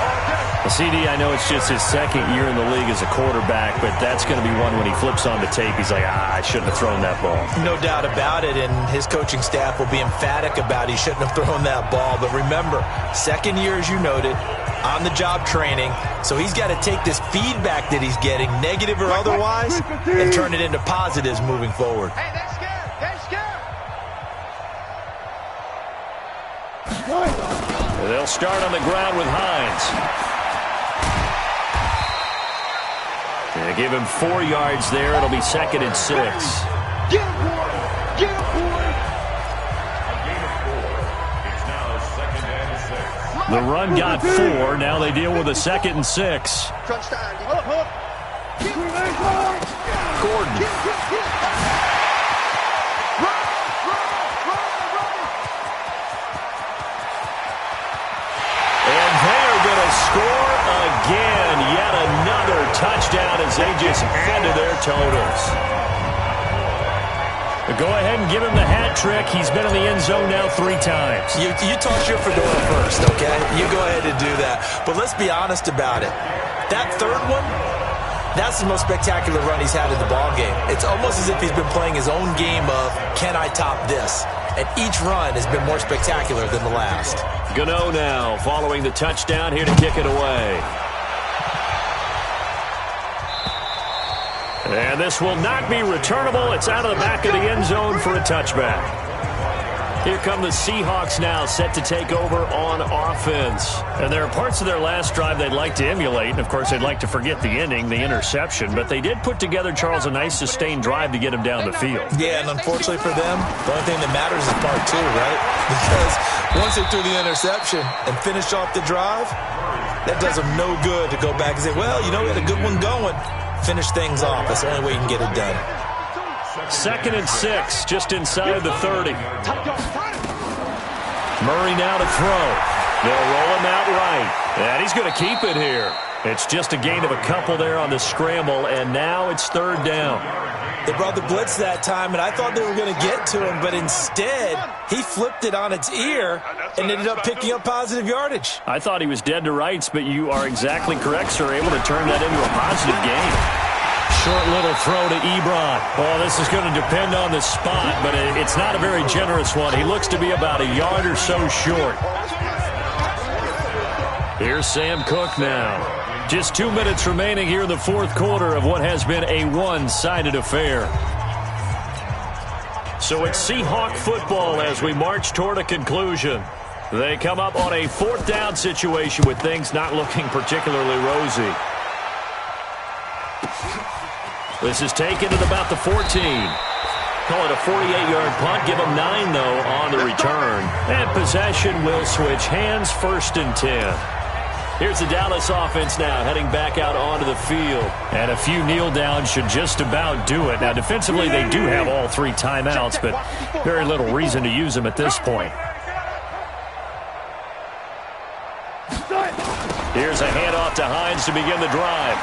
The CD, I know it's just his 2nd year in the league as a quarterback, but that's going to be one when he flips on the tape. He's like, I shouldn't have thrown that ball. No doubt about it, and his coaching staff will be emphatic about he shouldn't have thrown that ball. But remember, 2nd year, as you noted, on-the-job training, so he's got to take this feedback that he's getting, negative or otherwise, and turn it into positives moving forward. Hey, they're scared. They're scared. They'll start on the ground with Hines. They give him 4 yards there. It'll be 2nd and 6. Get him, boy. Get him, boy. It's now 2nd and 6. The run got 4. Now they deal with a 2nd and 6. Crunch time. Gordon. And they are going to score again. Yet another touchdown as they just add to their totals. Go ahead and give him the hat trick. He's been in the end zone now 3 times. You toss your fedora first, okay? You go ahead and do that. But let's be honest about it. That 3rd one, that's the most spectacular run he's had in the ballgame. It's almost as if he's been playing his own game of, can I top this? And each run has been more spectacular than the last. Gano now following the touchdown here to kick it away. And this will not be returnable. It's out of the back of the end zone for a touchback. Here come the Seahawks now, set to take over on offense. And there are parts of their last drive they'd like to emulate. And, of course, they'd like to forget the ending, the interception. But they did put together, Charles, a nice sustained drive to get him down the field. Yeah, and unfortunately for them, the only thing that matters is part 2, right? Because once they threw the interception and finished off the drive, that does them no good to go back and say, well, you know, we had a good one going. Finish things off. That's the only way you can get it done. 2nd and 6, just inside the 30. Murray now to throw. They'll roll him out right. And he's going to keep it here. It's just a gain of a couple there on the scramble, and now it's 3rd down. They brought the blitz that time, and I thought they were going to get to him, but instead, he flipped it on its ear and ended up picking up positive yardage. I thought he was dead to rights, but you are exactly correct, sir. Able to turn that into a positive gain. Short little throw to Ebron. Oh, this is going to depend on the spot, but it's not a very generous one. He looks to be about a yard or so short. Here's Sam Cook now. Just 2 minutes remaining here in the 4th quarter of what has been a one-sided affair. So it's Seahawk football as we march toward a conclusion. They come up on a 4th down situation with things not looking particularly rosy. This is taken at about the 14. Call it a 48-yard punt. Give them 9, though, on the return. And possession will switch hands, 1st and 10. Here's the Dallas offense now, heading back out onto the field. And a few kneel downs should just about do it. Now, defensively, they do have all 3 timeouts, but very little reason to use them at this point. Here's a handoff to Hines to begin the drive.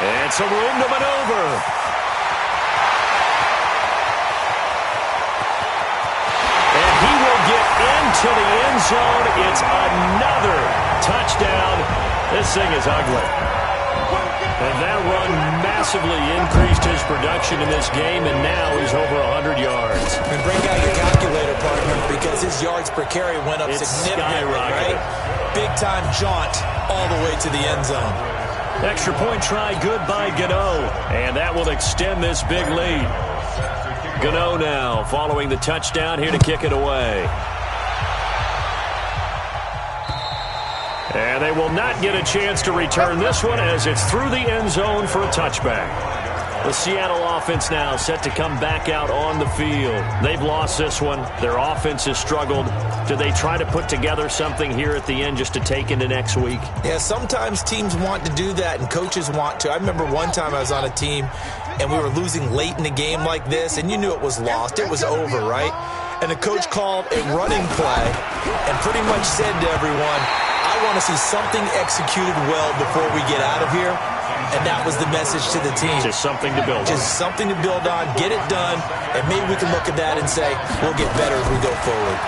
And some room to maneuver. And he will get into the end zone. It's another touchdown. This thing is ugly. And that run massively increased his production in this game, and now he's over 100 yards. And bring out your calculator, partner, because his yards per carry went up significantly, right? Big-time jaunt all the way to the end zone. Extra point try good by Gano, and that will extend this big lead. Gano now following the touchdown here to kick it away. And they will not get a chance to return this one as it's through the end zone for a touchback. The Seattle offense now set to come back out on the field. They've lost this one. Their offense has struggled. Do they try to put together something here at the end just to take into next week? Yeah, sometimes teams want to do that and coaches want to. I remember one time I was on a team and we were losing late in the game like this, and you knew it was lost. It was over, right? And the coach called a running play and pretty much said to everyone, I want to see something executed well before we get out of here. And that was the message to the team. Just something to build on. Just something to build on, get it done, and maybe we can look at that and say, we'll get better as we go forward.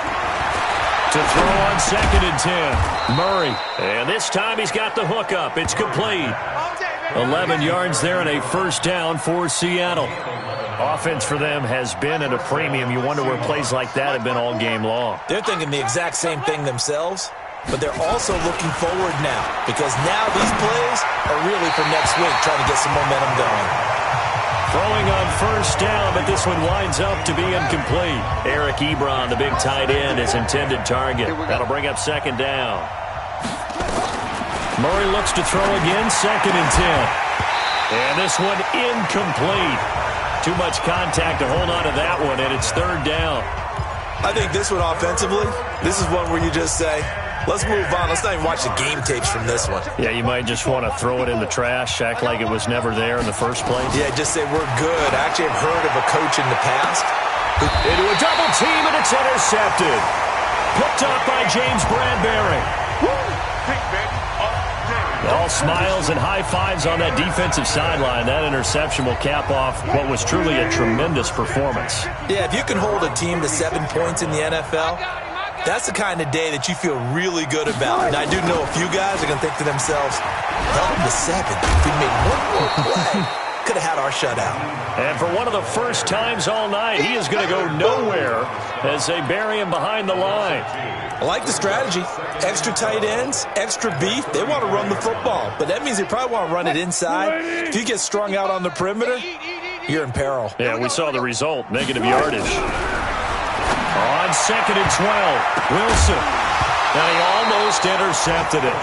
To throw on 2nd and 10. Murray. And this time he's got the hook up. It's complete. 11 yards there and a 1st down for Seattle. Offense for them has been at a premium. You wonder where plays like that have been all game long. They're thinking the exact same thing themselves. But they're also looking forward now, because now these plays are really for next week, trying to get some momentum going. Throwing on 1st down, but this one winds up to be incomplete. Eric Ebron, the big tight end, is intended target. That'll bring up 2nd down. Murray looks to throw again, 2nd and 10. And this one incomplete. Too much contact to hold on to that one, and it's 3rd down. I think this one offensively, this is one where you just say, let's move on. Let's not even watch the game tapes from this one. Yeah, you might just want to throw it in the trash, act like it was never there in the first place. Yeah, just say we're good. I actually have heard of a coach in the past. Into a double team, and it's intercepted. Picked up by James Bradbury. All smiles and high fives on that defensive sideline. That interception will cap off what was truly a tremendous performance. Yeah, if you can hold a team to 7 points in the NFL, that's the kind of day that you feel really good about. And I do know a few guys are going to think to themselves, held them to 7. If we made one more play, could have had our shutout. And for one of the first times all night, he is going to go nowhere as they bury him behind the line. I like the strategy. Extra tight ends, extra beef. They want to run the football, but that means they probably want to run it inside. If you get strung out on the perimeter, you're in peril. Yeah, we saw the result, negative yardage. On 2nd and 12, Wilson. Now he almost intercepted it.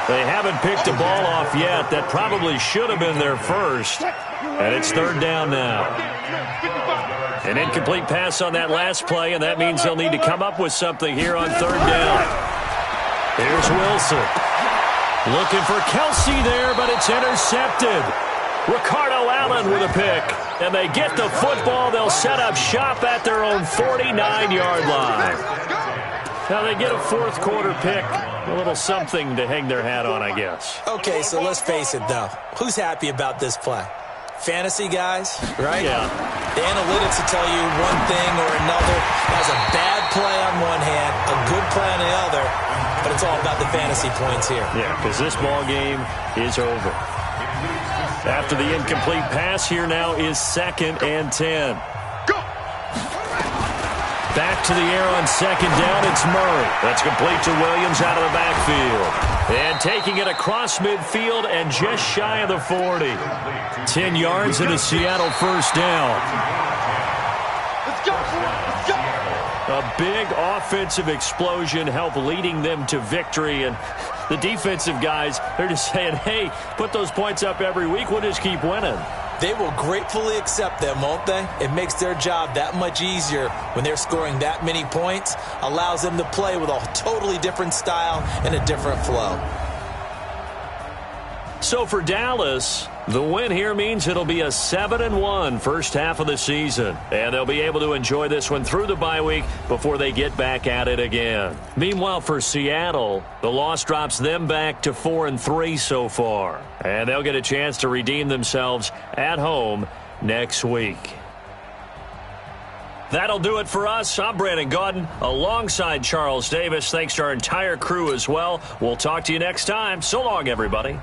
They haven't picked a ball off yet. That probably should have been their first. And it's 3rd down now. An incomplete pass on that last play, and that means they'll need to come up with something here on 3rd down. Here's Wilson. Looking for Kelsey there, but it's intercepted. Ricardo Allen with a pick. And they get the football. They'll set up shop at their own 49-yard line. Now they get a 4th quarter pick. A little something to hang their hat on, I guess. Okay, so let's face it, though. Who's happy about this play? Fantasy guys, right? Yeah. The analytics will tell you one thing or another. Has a bad play on one hand, a good play on the other, but it's all about the fantasy points here. Yeah, because this ball game is over. After the incomplete pass, here now is 2nd and 10. Back to the air on 2nd down, it's Murray. That's complete to Williams out of the backfield. And taking it across midfield and just shy of the 40. 10 yards and a Seattle 1st down. Let's go, let's go. A big offensive explosion helped leading them to victory, and the defensive guys, they're just saying, hey, put those points up every week, we'll just keep winning. They will gratefully accept them, won't they? It makes their job that much easier when they're scoring that many points, allows them to play with a totally different style and a different flow. So for Dallas, the win here means it'll be a 7-1 first half of the season, and they'll be able to enjoy this one through the bye week before they get back at it again. Meanwhile, for Seattle, the loss drops them back to 4-3 so far, and they'll get a chance to redeem themselves at home next week. That'll do it for us. I'm Brandon Gaudin alongside Charles Davis. Thanks to our entire crew as well. We'll talk to you next time. So long, everybody.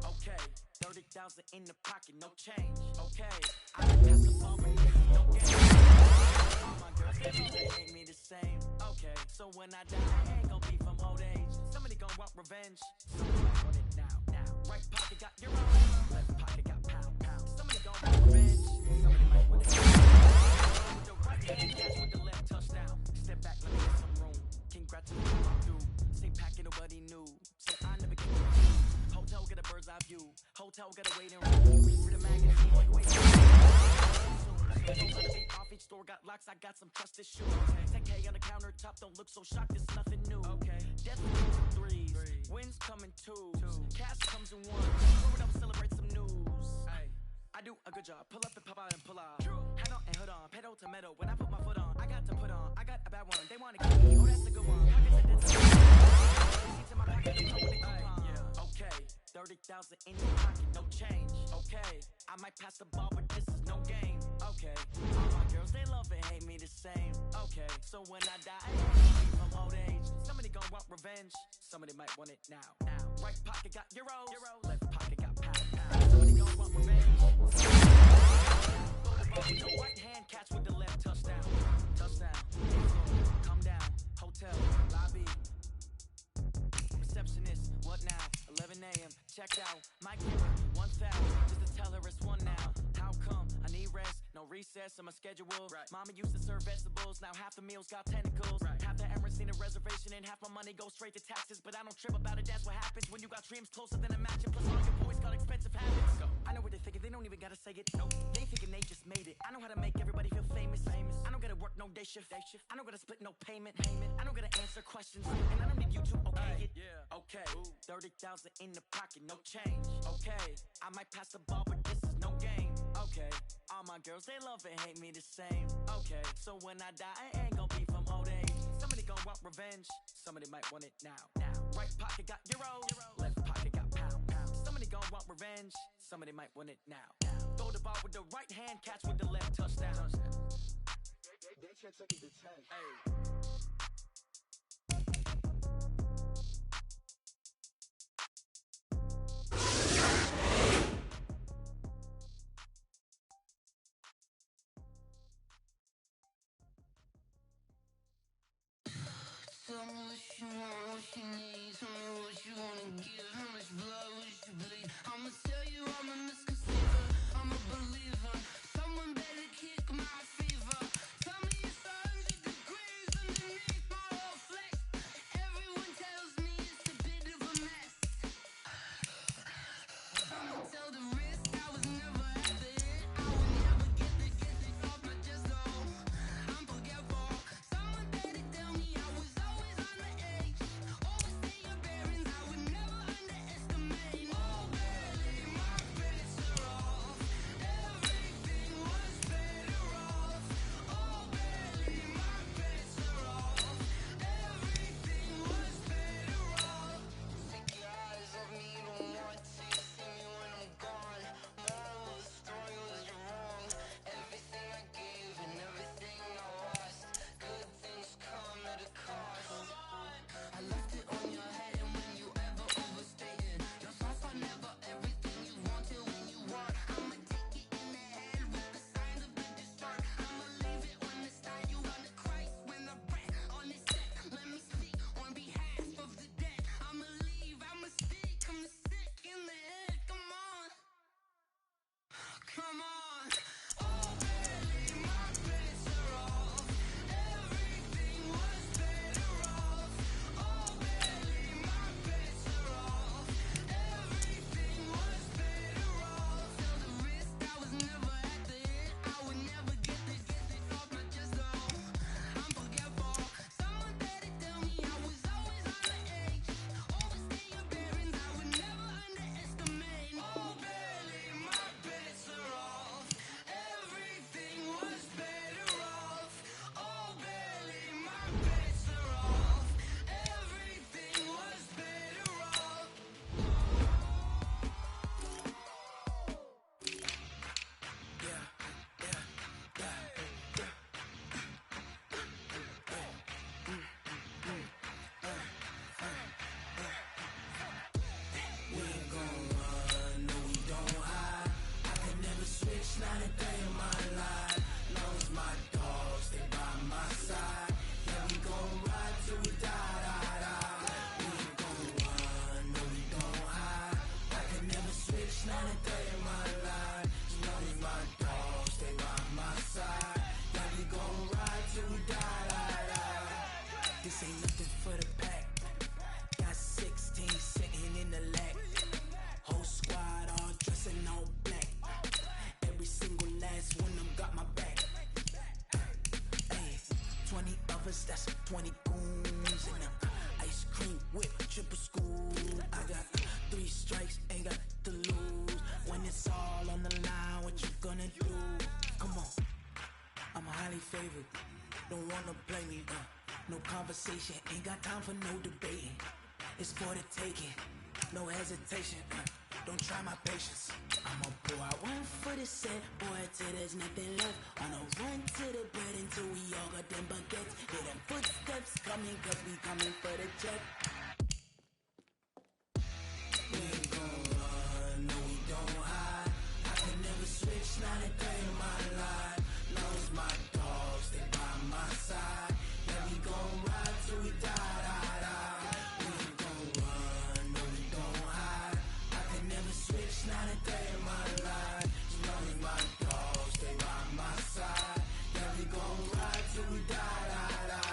Okay, 30,000 in the pocket, no change. Okay, I got the ball, but no game. All my girls, they ain't me the same. Okay, so when I die, I ain't gon' be from old age. Somebody gon' want revenge. Somebody want it now. Right pocket got your own, left pocket got pound. Somebody gon' want revenge. Somebody might want it now. With the right hand, catch with the left touchdown. Step back, let me get some room. Congratulations, dude. Same packet, nobody knew. So I never get confused. Hotel get a bird's eye view. Hotel get a waiting room. For the magazine, like waiting room. Off each store got locks. I got some trusted shoes. 10K on the countertop. Don't look so shocked. It's nothing new. Okay. Death comes in threes. Wins come in twos. Cash comes in ones. Throw it up, celebrate some news. I do a good job. Pull up and pop out and pull out. Head on and hood on. Pedal to metal. When I put my foot on, I got to put on. I got a bad one. They want to keep me. Oh, that's a good one. Pockets and to my pocket. Okay, 30,000 in your pocket, no change. Okay, I might pass the ball, but this is no game. Okay, all my girls, they love and hate me the same. Okay, so when I die, I ain't from old age. Somebody gon' want revenge. Somebody might want it now. Right pocket got euros. Left pocket got pound. Somebody gon' want revenge. Throw the ball with the right hand, catch with the left touchdown. Come down, hotel, lobby. Receptionist, what now? 11 a.m. Check out. My giver, 1,000. Just to tell her it's one now. How come? I need rest. No recess in my schedule. Right. Mama used to serve vegetables. Now half the meals got tentacles. Right. Half the Emirates need a reservation and half my money goes straight to taxes. But I don't trip about it. That's what happens when you got dreams closer than a match. And plus all your boys got expensive habits. Go. I know what they're thinking. They don't even gotta say it. Nope. They thinking they just made it. I know how to make everybody feel famous. I don't gotta work no day shift. I don't gotta split no payment. I don't gotta answer questions. And I don't need you to okay it. Okay. 30,000 in the pocket, no change. Okay, I might pass the ball, but this is no game. Okay, all my girls, they love and hate me the same. Okay, so when I die, I ain't gon' be from old age. Somebody gon' want revenge. Somebody might want it now. Right pocket got euros. Left pocket got pound. Somebody gon' want revenge. Somebody might want it now. Throw the ball with the right hand, catch with the left touchdown. They can't take it to 10. Hey. Tell me what you want, what you need. Tell me what you wanna give. How much blood would you bleed? I'ma tell you I'm a misconceiver. I'm a believer. Someone better kick my fever. Tell me it's 100 degrees underneath my whole flesh. Everyone tells me it's a bit of a mess. I'ma tell the risk I was never at the end. I would never get the top, but just know I'm forgetful. Someone better tell me I was always on the edge. Overstay your bearings, I would never underestimate. 20 goons and a ice cream whip, triple school. I got 3 strikes, ain't got to lose. When it's all on the line, what you gonna do? Come on, I'm highly favored. Don't wanna play me, no conversation, ain't got time for no debating. It's for the taking, no hesitation. Don't try my patience. I'ma pour out one for the set, boy, till there's nothing left. On a run to the bread until we all got them baguettes. Hear them footsteps coming, cause we coming for the check. We ain't gon' run, no we don't hide. I can never switch, not a day in my life. Knows my dogs, they by my side. Yeah, we gon' ride till we die, die, die. We ain't gon' run, no we don't hide. I can never switch, not a day in my life. Knows my dogs, they by my side. Yeah, we gon' ride till we die, die, die.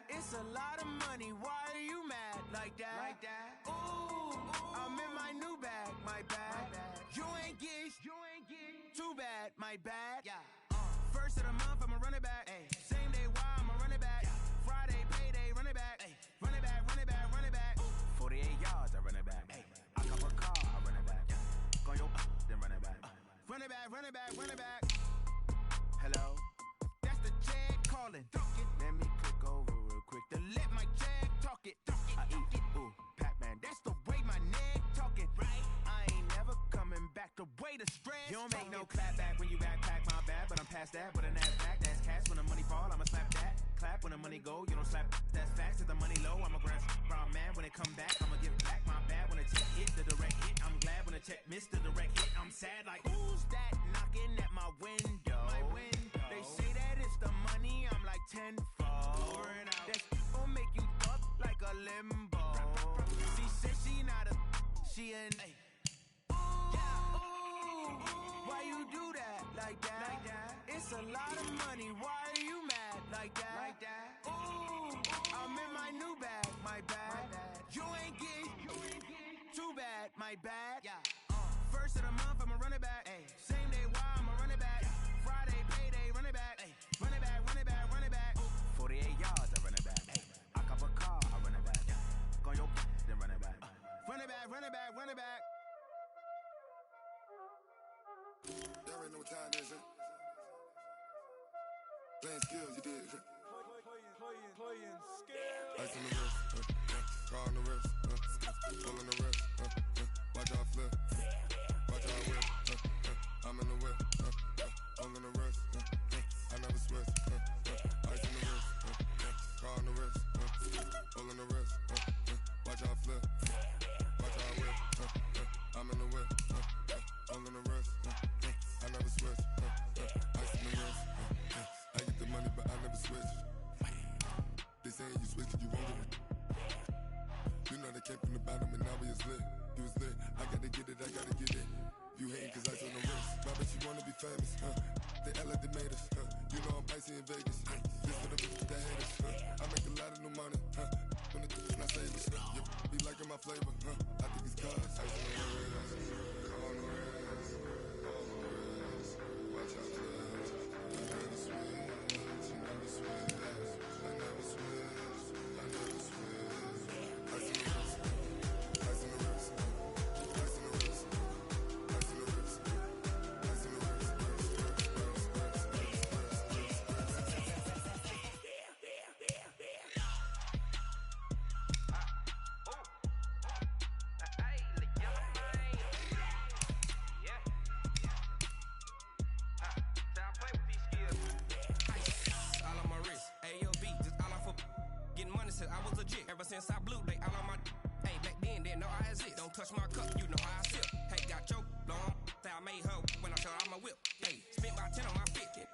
It's a lot of money, why are you mad like that? Ooh, I'm in my new bag, my bad. You ain't get too bad, my bad. Yeah. First of the month, I'ma run it back. Ay. Same day, why I'ma run it back. Friday, payday, run it back. Ay. Run it back, run it back, run it back. 48 yards, I run it back. Ay. I cop a car, I run it back. Go your then run it back. Run it back, run it back, run it back. Hello, that's the check calling. Let me click over real quick to let my check talk it. I eat it, ooh, Pac-Man, that's the way my neck talking. Right, I ain't never coming back the way the stress. You don't make no clap back when you backpack, my bad, but I'm past that. But an ass back, that's cash. When the money fall, I'ma slap that. Clap when the money go, you don't slap. That's facts. If the money low, I'ma grab brown man. When it come back, I'ma give back my bad. When the check hit the direct hit, I'm glad. When the check missed the direct hit, I'm sad. Like who's that knocking at my window? My window. They say that it's the money, I'm like tenfold. That's gon' make you fuck like a limbo. She said she not a, she an. Why you do that like that? It's a lot of money, why are you mad like that? Ooh, I'm in my new bag, my bad. You ain't get too bad, my bad. Yeah. First of the month, I'ma run it back. Ay. Same day, why I'ma run it back. Friday, payday, run it back. Ay. Run it back, run it back, run it back. 48 yards, I run it back. Ay. I cop a car, I run it back. Go your then run it back. Run it back, run it back, run it back. Y'all already know what time it is, huh? Playing skills, you did. Playing skills. Ice on the wrist, car on the wrist, pull on the wrist, watch out flip, watch out whip, I'm in the whip, pull on the wrist, I never switch, ice on the wrist, car on the wrist, pull on the wrist, watch out flip, watch out whip, I'm in the whip, pull on the wrist, I never switch, ice on the wrist, I get the money but I never switch. They saying you switch, you won't get it. You know they came from the bottom and now we is lit. You was lit, I gotta get it, I gotta get it. You hating cause ice on the wrist. Why bet you wanna be famous, They act like they made us, You know I'm icy in Vegas, This for the bitches that hate us, I make a lot of new money, When the bitches not save us, You be liking my flavor, I think it's cause ice on the wrist, on the wrist, on the wrist. Watch out for this, you never switch, you never switch. Since I blew, they all on my hey, back then, didn't know I exist. Don't touch my cup, you know how I sip. Hey, got your long, say I made her when I showed out my whip. Hey, spent my 10 on my 50.